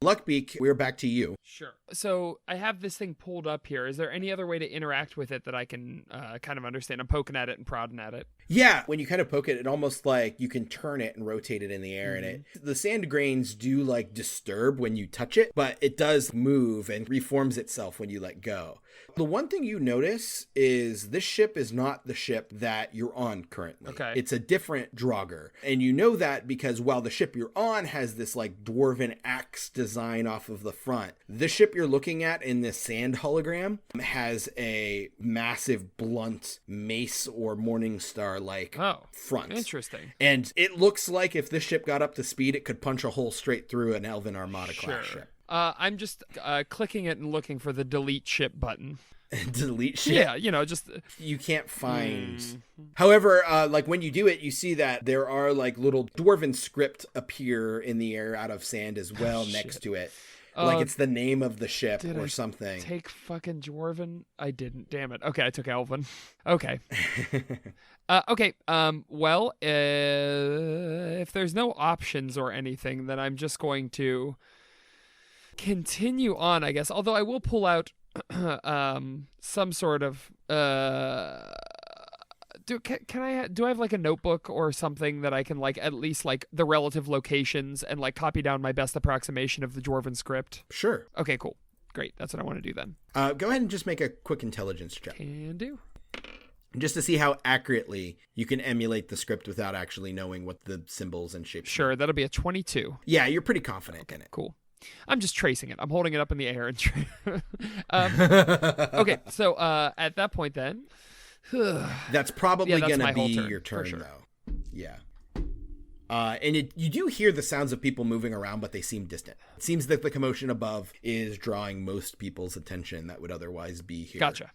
[SPEAKER 4] Luckbeak, we're back to you.
[SPEAKER 5] Sure. So I have this thing pulled up here. Is there any other way to interact with it that I can kind of understand? I'm poking at it and prodding at it.
[SPEAKER 4] Yeah, when you kind of poke it, it almost like you can turn it and rotate it in the air. And the sand grains do like disturb when you touch it, but it does move and reforms itself when you let go. The one thing you notice is this ship is not the ship that you're on currently.
[SPEAKER 5] Okay.
[SPEAKER 4] It's a different Drogher. And you know that because while the ship you're on has this like dwarven axe design off of the front, the ship you're looking at in this sand hologram has a massive blunt mace or morning star like front.
[SPEAKER 5] Interesting.
[SPEAKER 4] And it looks like if this ship got up to speed, it could punch a hole straight through an Elven Armada class ship.
[SPEAKER 5] I'm just clicking it and looking for the delete ship button.
[SPEAKER 4] Delete ship?
[SPEAKER 5] Yeah, just...
[SPEAKER 4] You can't find... However, like when you do it, you see that there are like little dwarven script appear in the air out of sand as well next to it. Like it's the name of the ship or something.
[SPEAKER 5] Take fucking Dwarven? I didn't. Damn it. Okay, I took Elven. Okay. Okay. Well, if there's no options or anything, then I'm just going to continue on, I guess. Although I will pull out some sort of do I have like a notebook or something that I can like at least like the relative locations and like copy down my best approximation of the Dwarven script?
[SPEAKER 4] Sure.
[SPEAKER 5] Okay, cool. Great. That's what I want to do then.
[SPEAKER 4] Go ahead and just make a quick intelligence check.
[SPEAKER 5] Can do.
[SPEAKER 4] Just to see how accurately you can emulate the script without actually knowing what the symbols and shapes
[SPEAKER 5] Sure,
[SPEAKER 4] mean.
[SPEAKER 5] that'll be a 22.
[SPEAKER 4] Yeah, you're pretty confident in it.
[SPEAKER 5] Cool. I'm just tracing it. I'm holding it up in the air. Okay, so at that point then...
[SPEAKER 4] That's probably going to be
[SPEAKER 5] turn,
[SPEAKER 4] your turn,
[SPEAKER 5] sure.
[SPEAKER 4] though. Yeah. And you do hear the sounds of people moving around, but they seem distant. It seems that the commotion above is drawing most people's attention that would otherwise be here.
[SPEAKER 5] Gotcha.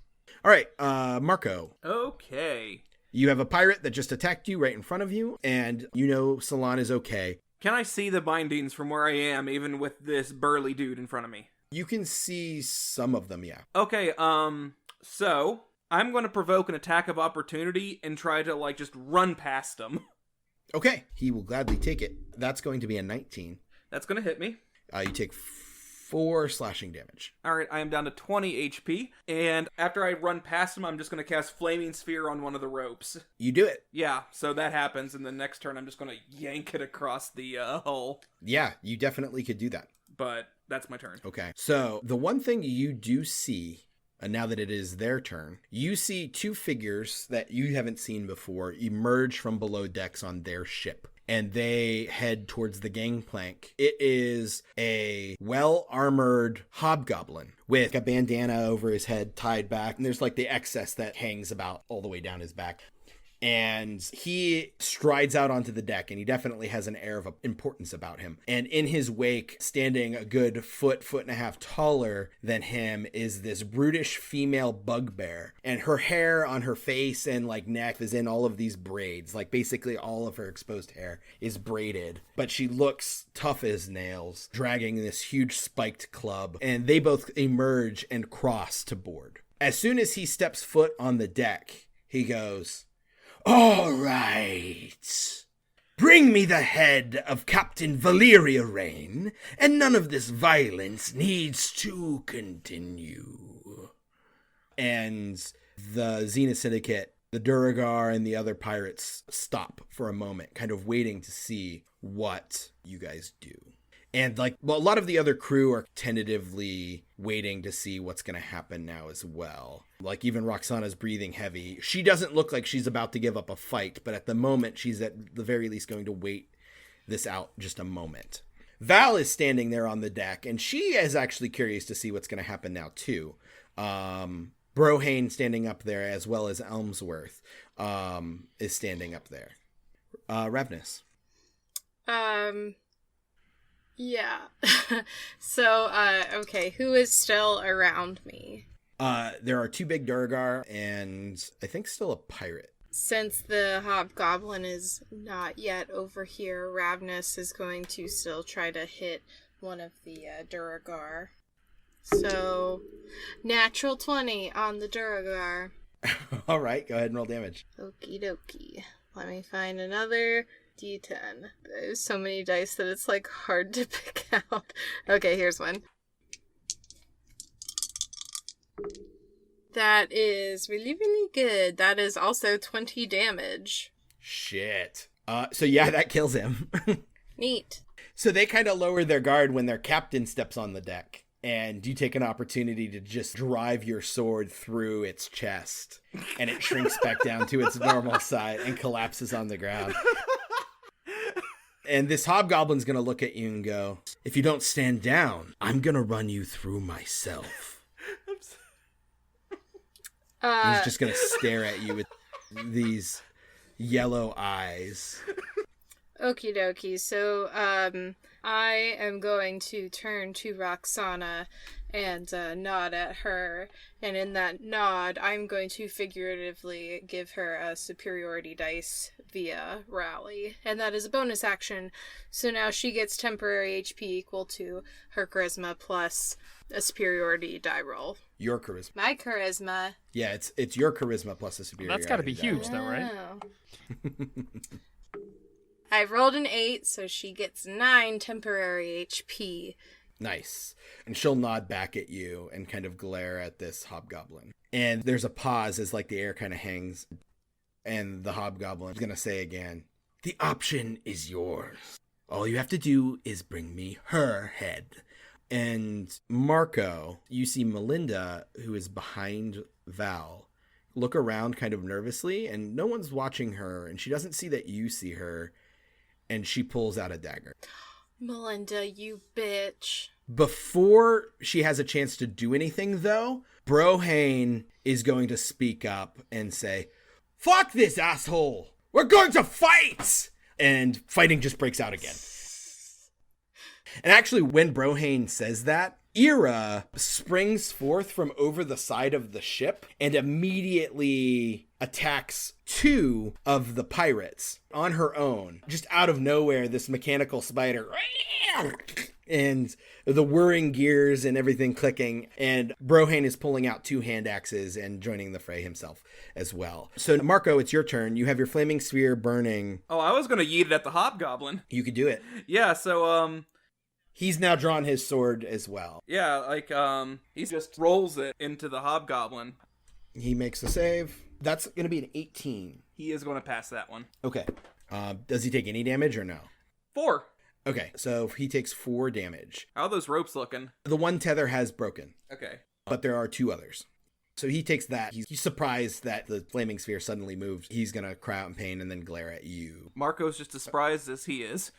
[SPEAKER 4] All right, Marco.
[SPEAKER 6] Okay.
[SPEAKER 4] You have a pirate that just attacked you right in front of you, and you know Salon is okay.
[SPEAKER 6] Can I see the bindings from where I am, even with this burly dude in front of me?
[SPEAKER 4] You can see some of them, yeah.
[SPEAKER 6] Okay, so I'm going to provoke an attack of opportunity and try to, like, just run past him.
[SPEAKER 4] Okay, he will gladly take it. That's going to be a 19.
[SPEAKER 6] That's going to hit me.
[SPEAKER 4] You take 4 slashing damage.
[SPEAKER 6] All right, I am down to 20 HP, and after I run past him, I'm just going to cast Flaming Sphere on one of the ropes.
[SPEAKER 4] You do it.
[SPEAKER 6] Yeah, so that happens, and the next turn I'm just going to yank it across the hull.
[SPEAKER 4] Yeah, you definitely could do that.
[SPEAKER 6] But that's my turn.
[SPEAKER 4] Okay, so the one thing you do see... And now that it is their turn, you see 2 figures that you haven't seen before emerge from below decks on their ship. and they head towards the gangplank. It is a well-armored hobgoblin with a bandana over his head tied back, and there's like the excess that hangs about all the way down his back. And he strides out onto the deck, and he definitely has an air of importance about him. And in his wake, standing a good foot and a half taller than him, is this brutish female bugbear. And her hair on her face and like neck is in all of these braids. Like basically all of her exposed hair is braided. But she looks tough as nails, dragging this huge spiked club. And they both emerge and cross to board. As soon as he steps foot on the deck, he goes, "All right. Bring me the head of Captain Valeria Rain, and none of this violence needs to continue." And the Zenith Syndicate, the Drogher, and the other pirates stop for a moment, kind of waiting to see what you guys do. And a lot of the other crew are tentatively waiting to see what's going to happen now as well. Like even Roxana's breathing heavy. She doesn't look like she's about to give up a fight, but at the moment she's at the very least going to wait this out just a moment. Val is standing there on the deck, and she is actually curious to see what's going to happen now too. Brohane standing up there, as well as Elmsworth is standing up there. Rav'nys.
[SPEAKER 7] Yeah. So, okay, who is still around me?
[SPEAKER 4] There are 2 big Drogher and I think still a pirate.
[SPEAKER 7] Since the hobgoblin is not yet over here, Rav'nys is going to still try to hit one of the Drogher. So, natural 20 on the Drogher.
[SPEAKER 4] All right, go ahead and roll damage.
[SPEAKER 7] Okie dokie. Let me find another D10. There's so many dice that it's like hard to pick out. Okay, here's one. That is really, really good. That is also 20 damage.
[SPEAKER 4] Shit. So yeah, that kills him.
[SPEAKER 7] Neat.
[SPEAKER 4] So they kind of lower their guard when their captain steps on the deck. And you take an opportunity to just drive your sword through its chest. And it shrinks back down to its normal size and collapses on the ground. And this hobgoblin's going to look at you and go, "If you don't stand down, I'm going to run you through myself." He's just going to stare at you with these yellow eyes.
[SPEAKER 7] Okie dokie. So, I am going to turn to Roxana and nod at her. And in that nod, I'm going to figuratively give her a superiority dice via rally. And that is a bonus action. So now she gets temporary HP equal to her charisma plus a superiority die roll.
[SPEAKER 4] Your charisma.
[SPEAKER 7] My charisma.
[SPEAKER 4] Yeah, it's your charisma plus a superiority.
[SPEAKER 5] That's got to be
[SPEAKER 4] die
[SPEAKER 5] huge,
[SPEAKER 4] roll.
[SPEAKER 5] though, right?
[SPEAKER 7] I rolled an 8, so she gets 9 temporary HP.
[SPEAKER 4] Nice. And she'll nod back at you and kind of glare at this hobgoblin. And there's a pause as the air kind of hangs. And the hobgoblin is going to say again, "The option is yours. All you have to do is bring me her head." And Marco, you see Melinda, who is behind Val, look around kind of nervously, and no one's watching her, and she doesn't see that you see her, and she pulls out a dagger.
[SPEAKER 7] Melinda, you bitch.
[SPEAKER 4] Before she has a chance to do anything, though, Brohane is going to speak up and say, "Fuck this asshole! We're going to fight!" And fighting just breaks out again. And actually, when Brohane says that, Ira springs forth from over the side of the ship and immediately attacks 2 of the pirates on her own. Just out of nowhere, this mechanical spider, and the whirring gears and everything clicking, and Brohane is pulling out 2 hand axes and joining the fray himself as well. So Marco, it's your turn. You have your flaming sphere burning.
[SPEAKER 6] Oh, I was gonna yeet it at the hobgoblin.
[SPEAKER 4] You could do it.
[SPEAKER 6] Yeah, so
[SPEAKER 4] He's now drawn his sword as well.
[SPEAKER 6] yeah, he just rolls it into the hobgoblin.
[SPEAKER 4] He makes a save. That's going to be an 18.
[SPEAKER 6] He is going to pass that one.
[SPEAKER 4] Okay. Does he take any damage or no?
[SPEAKER 6] 4.
[SPEAKER 4] Okay, so he takes 4 damage.
[SPEAKER 6] How are those ropes looking?
[SPEAKER 4] The one tether has broken,
[SPEAKER 6] Okay.
[SPEAKER 4] but there are 2 others. So he takes that. He's surprised that the flaming sphere suddenly moved. He's going to cry out in pain and then glare at you.
[SPEAKER 6] Marco's just as surprised as he is.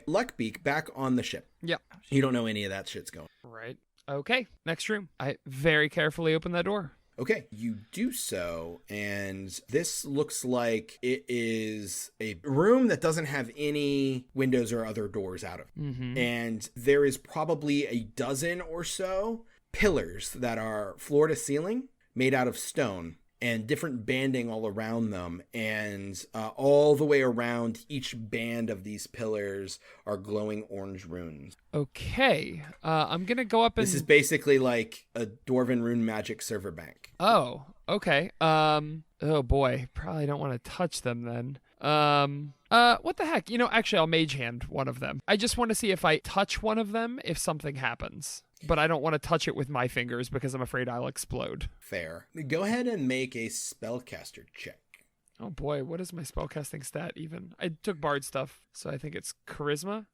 [SPEAKER 4] Luckbeak, back on the ship.
[SPEAKER 5] Yep.
[SPEAKER 4] You don't know any of that shit's going.
[SPEAKER 5] Right. Okay. Next room. I very carefully open that door.
[SPEAKER 4] Okay, you do so, and this looks like it is a room that doesn't have any windows or other doors out of it.
[SPEAKER 5] Mm-hmm.
[SPEAKER 4] And there is probably a dozen or so pillars that are floor to ceiling, made out of stone, and different banding all around them. And all the way around each band of these pillars are glowing orange runes.
[SPEAKER 5] Okay. I'm going to go up and...
[SPEAKER 4] This is basically like a Dwarven rune magic server bank.
[SPEAKER 5] Oh, okay. Oh boy. Probably don't want to touch them then. What the heck? Actually, I'll mage hand one of them. I just want to see if I touch one of them, if something happens. But I don't want to touch it with my fingers because I'm afraid I'll explode.
[SPEAKER 4] Fair. Go ahead and make a spellcaster check.
[SPEAKER 5] Oh boy, what is my spellcasting stat even? I took bard stuff, so I think it's charisma.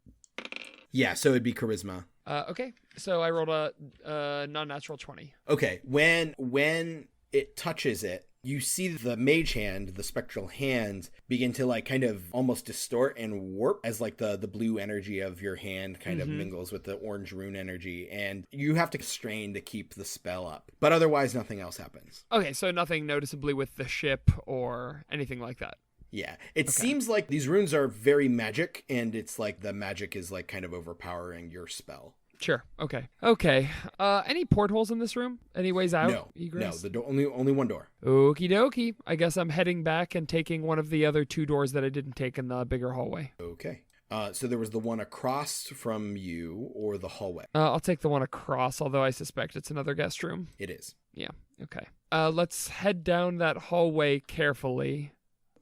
[SPEAKER 4] Yeah, so it'd be charisma.
[SPEAKER 5] Okay, so I rolled a non-natural 20.
[SPEAKER 4] Okay, when it touches it, you see the mage hand, the spectral hand, begin to like kind of almost distort and warp as like the blue energy of your hand kind of mingles with the orange rune energy, and you have to strain to keep the spell up. But otherwise, nothing else happens.
[SPEAKER 5] Okay, so nothing noticeably with the ship or anything like that.
[SPEAKER 4] Yeah, it seems like these runes are very magic, and it's like the magic is like kind of overpowering your spell.
[SPEAKER 5] Sure. Okay. Any portholes in this room? Any ways out?
[SPEAKER 4] No.
[SPEAKER 5] Egress?
[SPEAKER 4] No, only one door.
[SPEAKER 5] Okie dokie. I guess I'm heading back and taking one of the other two doors that I didn't take in the bigger hallway.
[SPEAKER 4] Okay. So there was the one across from you or the hallway?
[SPEAKER 5] I'll take the one across, although I suspect it's another guest room.
[SPEAKER 4] It is.
[SPEAKER 5] Yeah. Okay. Let's head down that hallway carefully.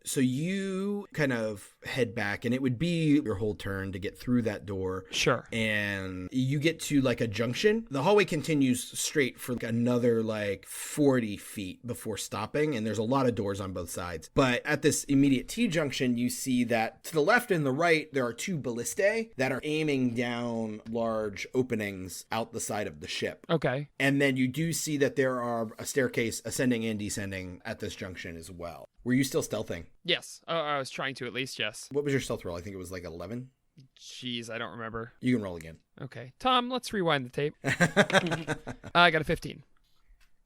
[SPEAKER 4] So you kind of head back, and it would be your whole turn to get through that door.
[SPEAKER 5] Sure.
[SPEAKER 4] And you get to like a junction. The hallway continues straight for like another like 40 feet before stopping, and there's a lot of doors on both sides. But at this immediate T-junction, you see that to the left and the right, there are two ballistae that are aiming down large openings out the side of the ship.
[SPEAKER 5] Okay.
[SPEAKER 4] And then you do see that there are a staircase ascending and descending at this junction as well. Were you still stealthing?
[SPEAKER 5] Yes. I was trying to at least, yes.
[SPEAKER 4] What was your stealth roll? I think it was like 11.
[SPEAKER 5] Jeez, I don't remember.
[SPEAKER 4] You can roll again.
[SPEAKER 5] Okay. Tom, let's rewind the tape. I got a 15.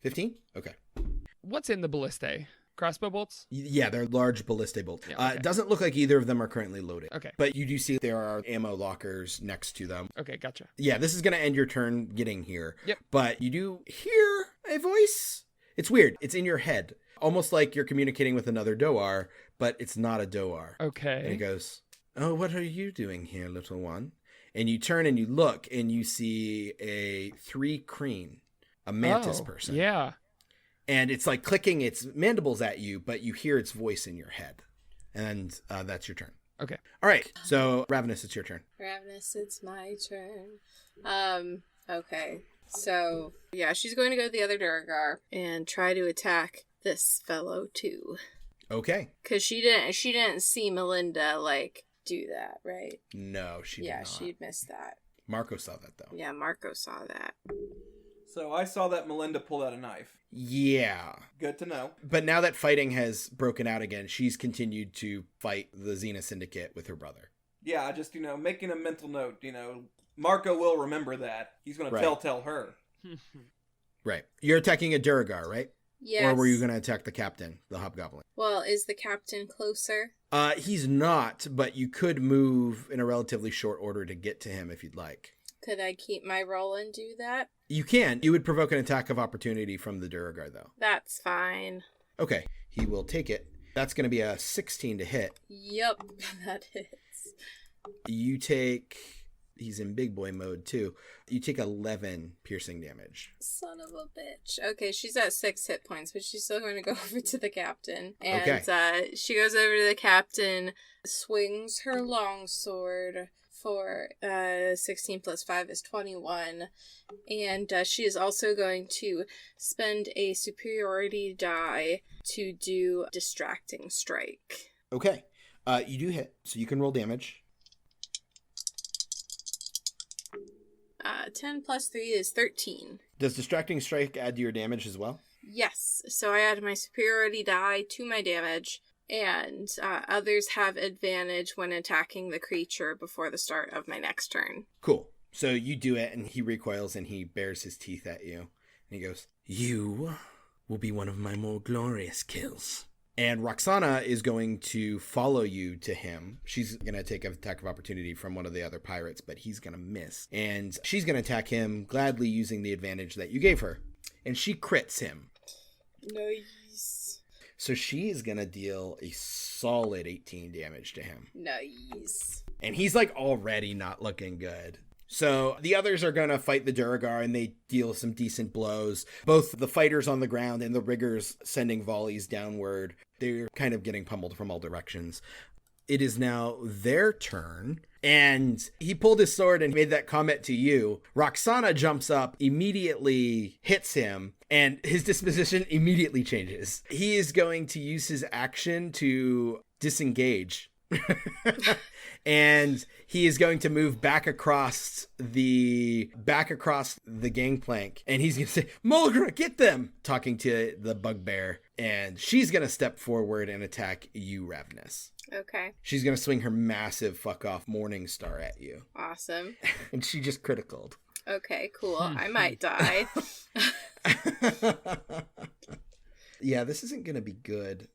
[SPEAKER 4] 15? Okay.
[SPEAKER 5] What's in the ballistae? Crossbow bolts?
[SPEAKER 4] Yeah, they're large ballistae bolts.
[SPEAKER 5] Yeah, okay.
[SPEAKER 4] It doesn't look like either of them are currently loaded.
[SPEAKER 5] Okay.
[SPEAKER 4] But you do see there are ammo lockers next to them.
[SPEAKER 5] Okay, gotcha.
[SPEAKER 4] Yeah, this is going to end your turn getting here.
[SPEAKER 5] Yep.
[SPEAKER 4] But you do hear a voice. It's weird. It's in your head. Almost like you're communicating with another Doar, but it's not a Doar.
[SPEAKER 5] Okay.
[SPEAKER 4] And it goes, "Oh, what are you doing here, little one?" And you turn and you look and you see a 3 Kreen, a mantis person.
[SPEAKER 5] Yeah.
[SPEAKER 4] And it's like clicking its mandibles at you, but you hear its voice in your head. And that's your turn.
[SPEAKER 5] Okay.
[SPEAKER 4] All right. So, Rav'nys, it's your turn.
[SPEAKER 7] Rav'nys, it's my turn. Okay. So, yeah, she's going to go to the other Durgar and try to attack this fellow too.
[SPEAKER 4] Okay.
[SPEAKER 7] Because she didn't see Melinda, like, do that, right?
[SPEAKER 4] No, she did not.
[SPEAKER 7] Yeah, she'd missed that.
[SPEAKER 4] Marco saw that, though.
[SPEAKER 7] Yeah, Marco saw that.
[SPEAKER 6] So I saw that Melinda pulled out a knife.
[SPEAKER 4] Yeah.
[SPEAKER 6] Good to know.
[SPEAKER 4] But now that fighting has broken out again, she's continued to fight the Zenith Syndicate with her brother.
[SPEAKER 6] Yeah, just, making a mental note, Marco will remember that. He's going to tell her.
[SPEAKER 4] Right. You're attacking a Duragar, right?
[SPEAKER 7] Yes.
[SPEAKER 4] Or were you going to attack the captain, the hobgoblin?
[SPEAKER 7] Well, is the captain closer?
[SPEAKER 4] He's not, but you could move in a relatively short order to get to him if you'd like.
[SPEAKER 7] Could I keep my roll and do that?
[SPEAKER 4] You can. You would provoke an attack of opportunity from the Duragar, though.
[SPEAKER 7] That's fine.
[SPEAKER 4] Okay. He will take it. That's going to be a 16 to hit.
[SPEAKER 7] Yep, that hits.
[SPEAKER 4] You take... He's in big boy mode, too. You take 11 piercing damage.
[SPEAKER 7] Son of a bitch. Okay, she's at 6 hit points, but she's still going to go over to the captain. And she goes over to the captain, swings her longsword for 16 plus 5 is 21. And she is also going to spend a superiority die to do distracting strike.
[SPEAKER 4] Okay. You do hit, so you can roll damage.
[SPEAKER 7] 10 plus 3 is 13.
[SPEAKER 4] Does Distracting Strike add to your damage as well?
[SPEAKER 7] Yes, so I add my superiority die to my damage, and others have advantage when attacking the creature before the start of my next turn.
[SPEAKER 4] Cool. So you do it, and he recoils, and he bares his teeth at you. And he goes, "You will be one of my more glorious kills." And Roxana is going to follow you to him. She's going to take an attack of opportunity from one of the other pirates, but he's going to miss. And she's going to attack him, gladly using the advantage that you gave her. And she crits him.
[SPEAKER 7] Nice.
[SPEAKER 4] So she is going to deal a solid 18 damage to him.
[SPEAKER 7] Nice.
[SPEAKER 4] And he's like already not looking good. So the others are going to fight the Drogher, and they deal some decent blows. Both the fighters on the ground and the riggers sending volleys downward. They're kind of getting pummeled from all directions. It is now their turn, and he pulled his sword and made that comment to you. Roxana jumps up, immediately hits him, and his disposition immediately changes. He is going to use his action to disengage. And he is going to move back across the gangplank, and he's going to say, "Mulgra, get them!" talking to the bugbear, and she's going to step forward and attack you, Rav'nys.
[SPEAKER 7] Okay.
[SPEAKER 4] She's going to swing her massive fuck off Morning Star at you.
[SPEAKER 7] Awesome.
[SPEAKER 4] And she just criticaled.
[SPEAKER 7] Okay, cool. I might die.
[SPEAKER 4] Yeah, this isn't going to be good.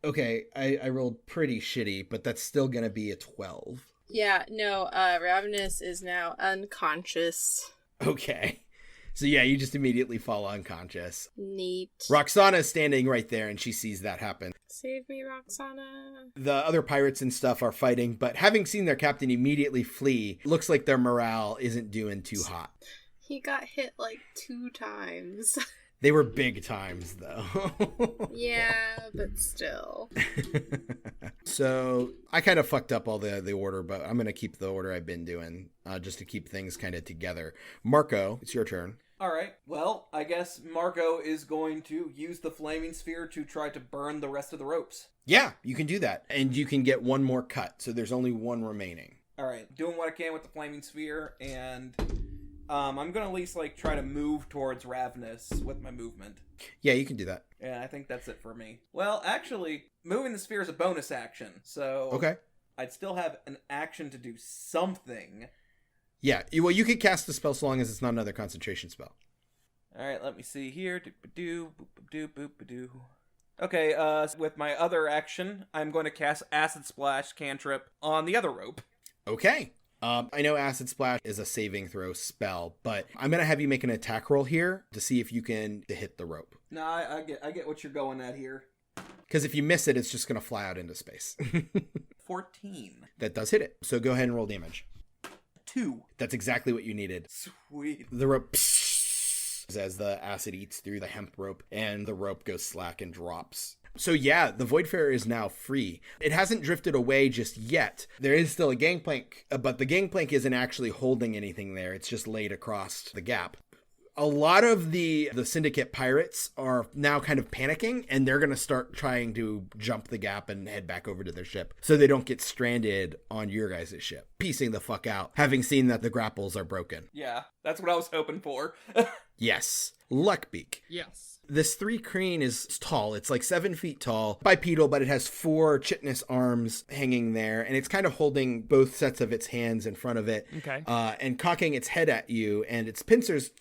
[SPEAKER 4] Okay, I rolled pretty shitty, but that's still going to be a 12.
[SPEAKER 7] Yeah, no, Rav'nys is now unconscious.
[SPEAKER 4] Okay. So yeah, you just immediately fall unconscious.
[SPEAKER 7] Neat.
[SPEAKER 4] Roxana is standing right there, and she sees that happen.
[SPEAKER 7] Save me, Roxana.
[SPEAKER 4] The other pirates and stuff are fighting, but having seen their captain immediately flee, looks like their morale isn't doing too hot.
[SPEAKER 7] He got hit like 2 times.
[SPEAKER 4] They were big times, though.
[SPEAKER 7] Yeah, but still.
[SPEAKER 4] So I kind of fucked up all the order, but I'm going to keep the order I've been doing just to keep things kind of together. Marco, it's your turn.
[SPEAKER 6] All right. Well, I guess Marco is going to use the flaming sphere to try to burn the rest of the ropes.
[SPEAKER 4] Yeah, you can do that. And you can get one more cut, so there's only one remaining.
[SPEAKER 6] All right. Doing what I can with the flaming sphere, and I'm going to at least like try to move towards Rav'nys with my movement.
[SPEAKER 4] Yeah, you can do that.
[SPEAKER 6] Yeah, I think that's it for me. Well, actually, moving the sphere is a bonus action, so
[SPEAKER 4] Okay.
[SPEAKER 6] I'd still have an action to do something.
[SPEAKER 4] Yeah, well, you could cast the spell so long as it's not another concentration spell.
[SPEAKER 6] All right, let me see here. Doop-a-doo, boop-a-doo, boop-a-doo. Okay, with my other action, I'm going to cast Acid Splash cantrip on the other rope.
[SPEAKER 4] Okay. I know Acid Splash is a saving throw spell, but I'm going to have you make an attack roll here to see if you can hit the rope.
[SPEAKER 6] No, I get what you're going at here.
[SPEAKER 4] Because if you miss it, it's just going to fly out into space.
[SPEAKER 6] 14.
[SPEAKER 4] That does hit it. So go ahead and roll damage.
[SPEAKER 6] 2.
[SPEAKER 4] That's exactly what you needed.
[SPEAKER 6] Sweet.
[SPEAKER 4] The rope as the acid eats through the hemp rope, and the rope goes slack and drops. So yeah, the Voidfarer is now free. It hasn't drifted away just yet. There is still a gangplank, but the gangplank isn't actually holding anything there. It's just laid across the gap. A lot of the Syndicate pirates are now kind of panicking, and they're going to start trying to jump the gap and head back over to their ship so they don't get stranded on your guys' ship, piecing the fuck out, having seen that the grapples are broken.
[SPEAKER 6] Yeah, that's what I was hoping for.
[SPEAKER 4] Yes. Luckbeak.
[SPEAKER 5] Yes.
[SPEAKER 4] This 3 crane is tall. It's like 7 feet tall, bipedal, but it has 4 chitinous arms hanging there, and it's kind of holding both sets of its hands in front of it.
[SPEAKER 5] Okay.
[SPEAKER 4] And cocking its head at you, and its pincers.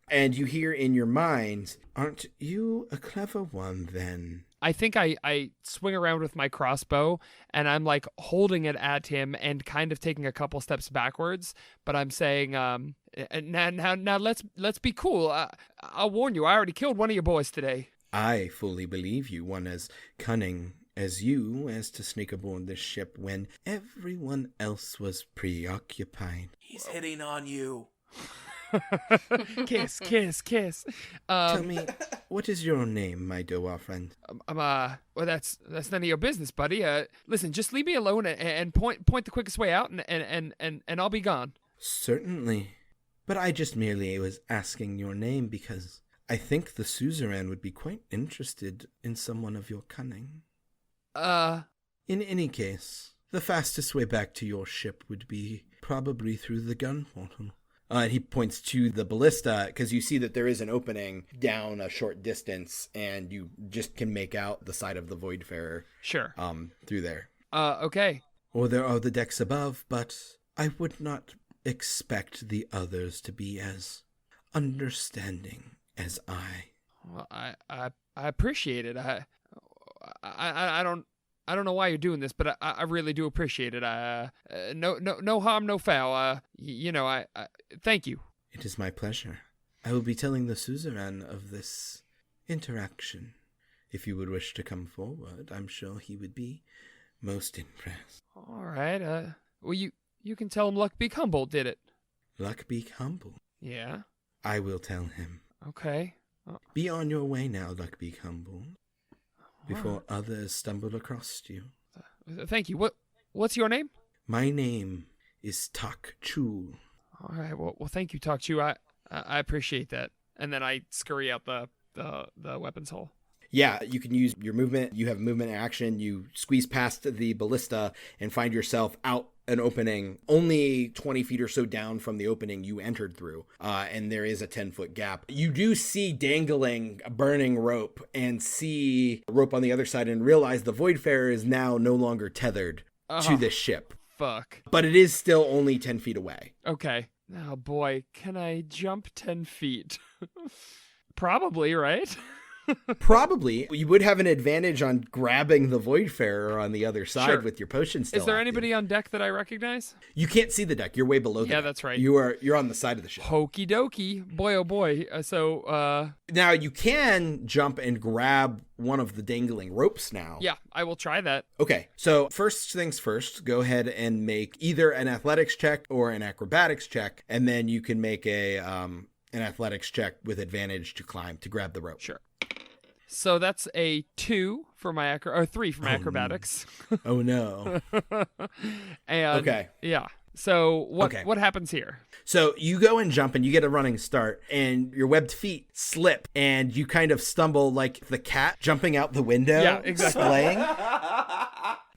[SPEAKER 4] And you hear in your mind, "Aren't you a clever one, then?"
[SPEAKER 5] I think I swing around with my crossbow, and I'm like holding it at him and kind of taking a couple steps backwards, but I'm saying, now let's be cool. I'll warn you, I already killed one of your boys today.
[SPEAKER 4] I fully believe you, one as cunning as you, as to sneak aboard this ship when everyone else was preoccupied.
[SPEAKER 6] He's hitting on you.
[SPEAKER 5] Kiss, kiss, kiss.
[SPEAKER 4] Tell me, what is your name, my Doa friend?
[SPEAKER 5] Well, that's none of your business, buddy. Listen, just leave me alone and point the quickest way out, and I'll be gone.
[SPEAKER 4] Certainly, but I just merely was asking your name because I think the suzerain would be quite interested in someone of your cunning. In any case,
[SPEAKER 2] The fastest way back to your ship would be probably through the gun portal. And he points to the ballista, because you see that there is an opening down a short distance, and you just can make out the side of the Voidfarer.
[SPEAKER 5] Sure.
[SPEAKER 2] Through there.
[SPEAKER 5] Okay.
[SPEAKER 2] Or there are the decks above, but I would not expect the others to be as understanding as I.
[SPEAKER 5] Well, I appreciate it. I don't know why you're doing this, but I really do appreciate it. No harm, no foul. I thank you.
[SPEAKER 2] It is my pleasure. I will be telling the suzerain of this interaction. If you would wish to come forward, I'm sure he would be most impressed.
[SPEAKER 5] All right. Well, you can tell him Luckbeak Humble did it.
[SPEAKER 2] Luckbeak Humble.
[SPEAKER 5] Yeah.
[SPEAKER 2] I will tell him.
[SPEAKER 5] Okay.
[SPEAKER 2] Be on your way now, Luckbeak Humble, before others stumble across you.
[SPEAKER 5] Thank you. What's your name?
[SPEAKER 2] My name is Tak Chu.
[SPEAKER 5] All right. Well, thank you, Talk to you. I appreciate that. And then I scurry out the weapons hole.
[SPEAKER 4] Yeah, you can use your movement. You have movement action. You squeeze past the ballista and find yourself out an opening only 20 feet or so down from the opening you entered through. And there is a 10-foot gap. You do see dangling a burning rope and see a rope on the other side and realize the Voidfarer is now no longer tethered to this ship.
[SPEAKER 5] Fuck.
[SPEAKER 4] But it is still only 10 feet away.
[SPEAKER 5] Okay. Oh, boy. Can I jump 10 feet? Probably, right?
[SPEAKER 4] Probably. You would have an advantage on grabbing the Voidfarer on the other side
[SPEAKER 5] Sure.
[SPEAKER 4] with your potion still
[SPEAKER 5] Is there
[SPEAKER 4] active.
[SPEAKER 5] anybody on deck that I recognize?
[SPEAKER 4] You can't see the deck. You're way below the
[SPEAKER 5] Yeah,
[SPEAKER 4] deck.
[SPEAKER 5] that's right.
[SPEAKER 4] You're on the side of the ship.
[SPEAKER 5] Hokey dokey. Boy, oh boy.
[SPEAKER 4] Now, you can jump and grab one of the dangling ropes now.
[SPEAKER 5] Yeah, I will try that.
[SPEAKER 4] Okay, so first things first, go ahead and make either an athletics check or an acrobatics check, and then you can make an athletics check with advantage to climb, to grab the rope.
[SPEAKER 5] Sure. So that's a 2 for my 3 for my acrobatics.
[SPEAKER 2] Oh no.
[SPEAKER 5] And
[SPEAKER 4] Okay.
[SPEAKER 5] yeah. So what
[SPEAKER 4] Okay.
[SPEAKER 5] what happens here?
[SPEAKER 4] So you go and jump and you get a running start and your webbed feet slip and you kind of stumble like the cat jumping out the window.
[SPEAKER 5] Yeah, exactly.
[SPEAKER 4] Splaying.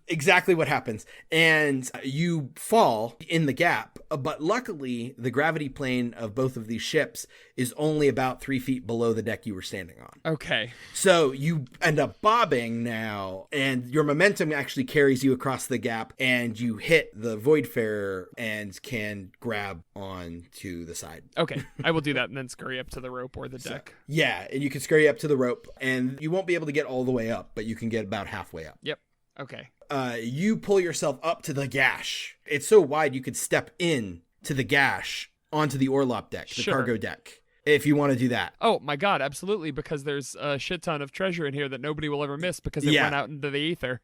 [SPEAKER 4] Exactly what happens. And you fall in the gap. But luckily, the gravity plane of both of these ships is only about 3 feet below the deck you were standing on.
[SPEAKER 5] Okay.
[SPEAKER 4] So you end up bobbing now, and your momentum actually carries you across the gap, and you hit the Voidfarer and can grab on to the side.
[SPEAKER 5] Okay. I will do that and then scurry up to the rope or the deck.
[SPEAKER 4] Yeah, and you can scurry up to the rope, and you won't be able to get all the way up, but you can get about halfway up.
[SPEAKER 5] Yep. Okay.
[SPEAKER 4] You pull yourself up to the gash. It's so wide you could step in to the gash onto the orlop deck, the
[SPEAKER 5] Sure.
[SPEAKER 4] cargo deck, if you want to do that.
[SPEAKER 5] Oh my god, absolutely, because there's a shit ton of treasure in here that nobody will ever miss because it
[SPEAKER 4] Yeah.
[SPEAKER 5] went out into the ether.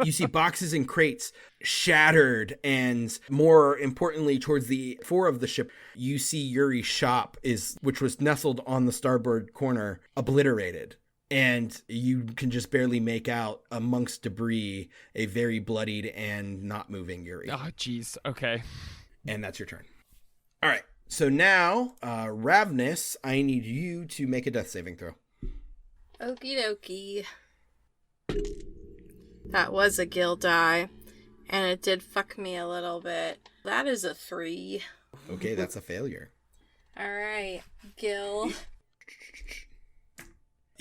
[SPEAKER 4] You see boxes and crates shattered, and more importantly, towards the fore of the ship, you see Yuri's shop, which was nestled on the starboard corner, obliterated. And you can just barely make out amongst debris a very bloodied and not moving Yuri.
[SPEAKER 5] Oh, jeez. Okay.
[SPEAKER 4] And that's your turn. All right. So now, Rav'nys, I need you to make a death saving throw.
[SPEAKER 7] Okie dokie. That was a guild die, and it did fuck me a little bit. That is a 3.
[SPEAKER 4] Okay, that's a failure.
[SPEAKER 7] Alright, Gil.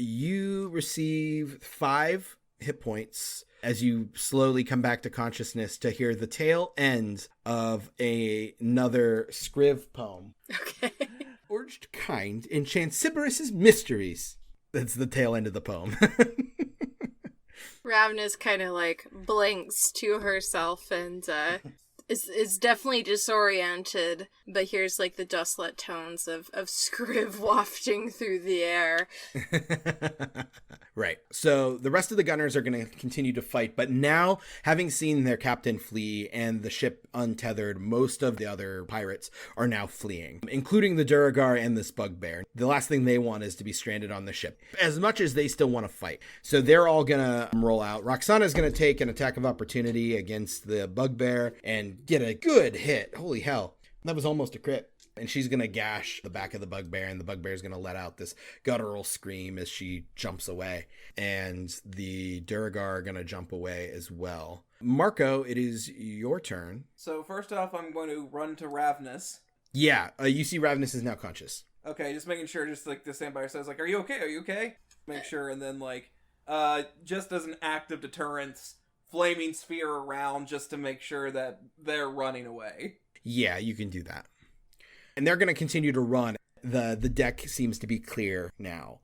[SPEAKER 4] You receive 5 hit points as you slowly come back to consciousness to hear the tail end of another Scriv poem.
[SPEAKER 7] Okay.
[SPEAKER 4] Forged kind in Chansiberus's mysteries. That's the tail end of the poem.
[SPEAKER 7] Rav'nys kind of like blinks to herself and is definitely disoriented, but here's like the dustlet tones of Scriv wafting through the air.
[SPEAKER 4] Right. So the rest of the gunners are going to continue to fight, but now, having seen their captain flee and the ship untethered, most of the other pirates are now fleeing, including the Drogher and this bugbear. The last thing they want is to be stranded on the ship, as much as they still want to fight. So they're all going to roll out. Roxana's going to take an attack of opportunity against the bugbear and get a good hit. Holy hell. That was almost a crit.
[SPEAKER 2] And she's going to gash the back of the bugbear, and the bugbear's going to let out this guttural scream as she jumps away. And the Drogher are going to jump away as well. Marco, it is your turn.
[SPEAKER 6] So first off, I'm going to run to Rav'nys.
[SPEAKER 2] Yeah, you see Rav'nys is now conscious.
[SPEAKER 6] Okay, just making sure, just like to stand by her says, like, are you okay? Are you okay? Make sure, and then like, just as an act of deterrence, flaming sphere around just to make sure that they're running away.
[SPEAKER 2] Yeah, you can do that. And they're going to continue to run. The deck seems to be clear now.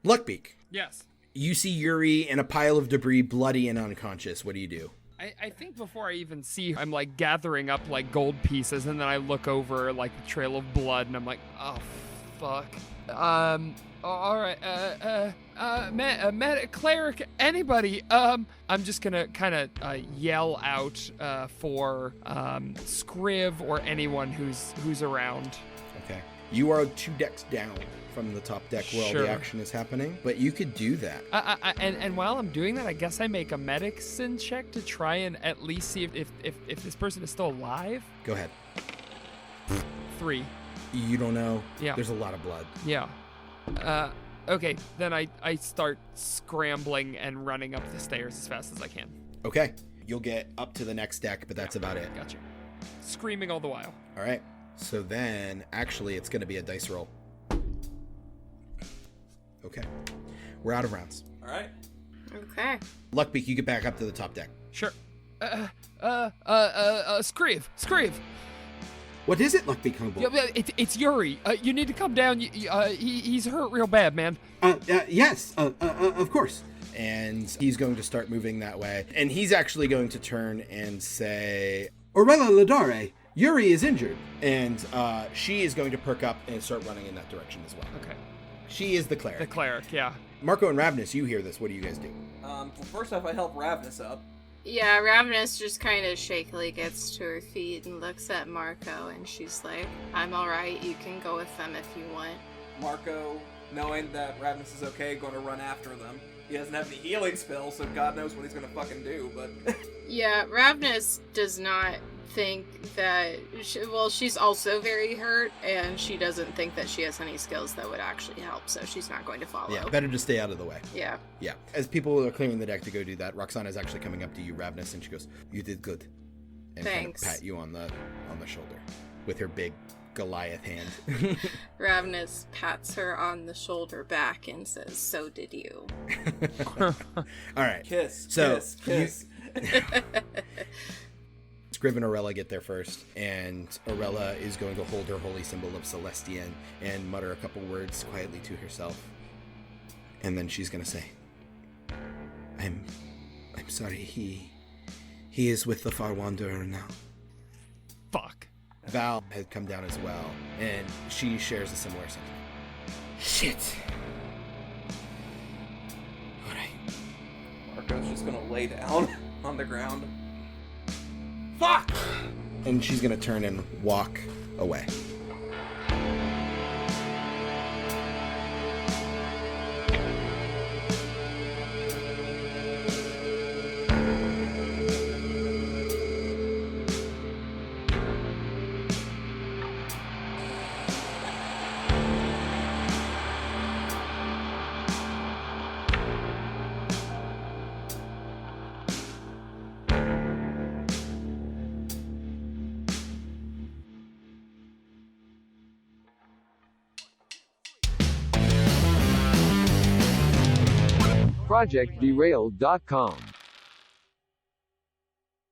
[SPEAKER 2] Luckbeak.
[SPEAKER 5] Yes.
[SPEAKER 2] You see Yuri in a pile of debris, bloody and unconscious. What do you do?
[SPEAKER 5] I think before I even see her, I'm like gathering up like gold pieces, and then I look over like the trail of blood, and I'm like, oh, fuck. All right, cleric, anybody. I'm just gonna kind of yell out for Scriv or anyone who's around.
[SPEAKER 2] Okay. You are 2 decks down from the top deck where all
[SPEAKER 5] Sure.
[SPEAKER 2] the action is happening, but you could do that.
[SPEAKER 5] And while I'm doing that, I guess I make a medicine check to try and at least see if this person is still alive.
[SPEAKER 2] Go ahead.
[SPEAKER 5] 3.
[SPEAKER 2] You don't know.
[SPEAKER 5] Yeah.
[SPEAKER 2] There's a lot of blood.
[SPEAKER 5] Yeah. Okay, then I start scrambling and running up the stairs as fast as I can.
[SPEAKER 2] Okay. You'll get up to the next deck, but that's about it.
[SPEAKER 5] Gotcha. Screaming all the while.
[SPEAKER 2] All right. So then, actually, it's going to be a dice roll. Okay. We're out of rounds.
[SPEAKER 6] All right.
[SPEAKER 7] Okay.
[SPEAKER 2] Luckbeak, you get back up to the top deck.
[SPEAKER 5] Sure. Scriv.
[SPEAKER 2] What is it, Luckbeak Humble?
[SPEAKER 5] Yeah, it's Yuri. You need to come down. He's hurt real bad, man.
[SPEAKER 2] Yes, of course. And he's going to start moving that way. And he's actually going to turn and say, Orella Ladare, Yuri is injured. And she is going to perk up and start running in that direction as well.
[SPEAKER 5] Okay.
[SPEAKER 2] She is the cleric.
[SPEAKER 5] The cleric, yeah.
[SPEAKER 2] Marco and Rav'nys, you hear this. What do you guys do?
[SPEAKER 6] Well, first off, I help Rav'nys up.
[SPEAKER 7] Yeah, Rav'nys just kind of shakily gets to her feet and looks at Marco, and she's like, I'm alright, you can go with them if you want.
[SPEAKER 6] Marco, knowing that Rav'nys is okay, going to run after them. He doesn't have any healing spells, so God knows what he's going to fucking do, but...
[SPEAKER 7] Yeah, Rav'nys does not think that... she's also very hurt, and she doesn't think that she has any skills that would actually help, so she's not going to follow.
[SPEAKER 2] Yeah, better to stay out of the way.
[SPEAKER 7] Yeah.
[SPEAKER 2] Yeah. As people are clearing the deck to go do that, Roxana is actually coming up to you, Rav'nys, and she goes, you did good. And
[SPEAKER 7] Thanks.
[SPEAKER 2] kind of pat you on the shoulder with her big Goliath hand.
[SPEAKER 7] Rav'nys pats her on the shoulder back and says, so did you.
[SPEAKER 2] All right.
[SPEAKER 6] Kiss,
[SPEAKER 2] So,
[SPEAKER 6] kiss.
[SPEAKER 2] Scriv and Orella get there first, and Orella is going to hold her holy symbol of Celestian and mutter a couple words quietly to herself. And then she's going to say, I'm sorry, he is with the Far Wanderer now.
[SPEAKER 5] Fuck.
[SPEAKER 2] Val had come down as well, and she shares a similar sentiment. Shit. All right.
[SPEAKER 6] Marco's just going to lay down on the ground.
[SPEAKER 2] Fuck! And she's gonna turn and walk away.
[SPEAKER 8] ProjectDerailed.com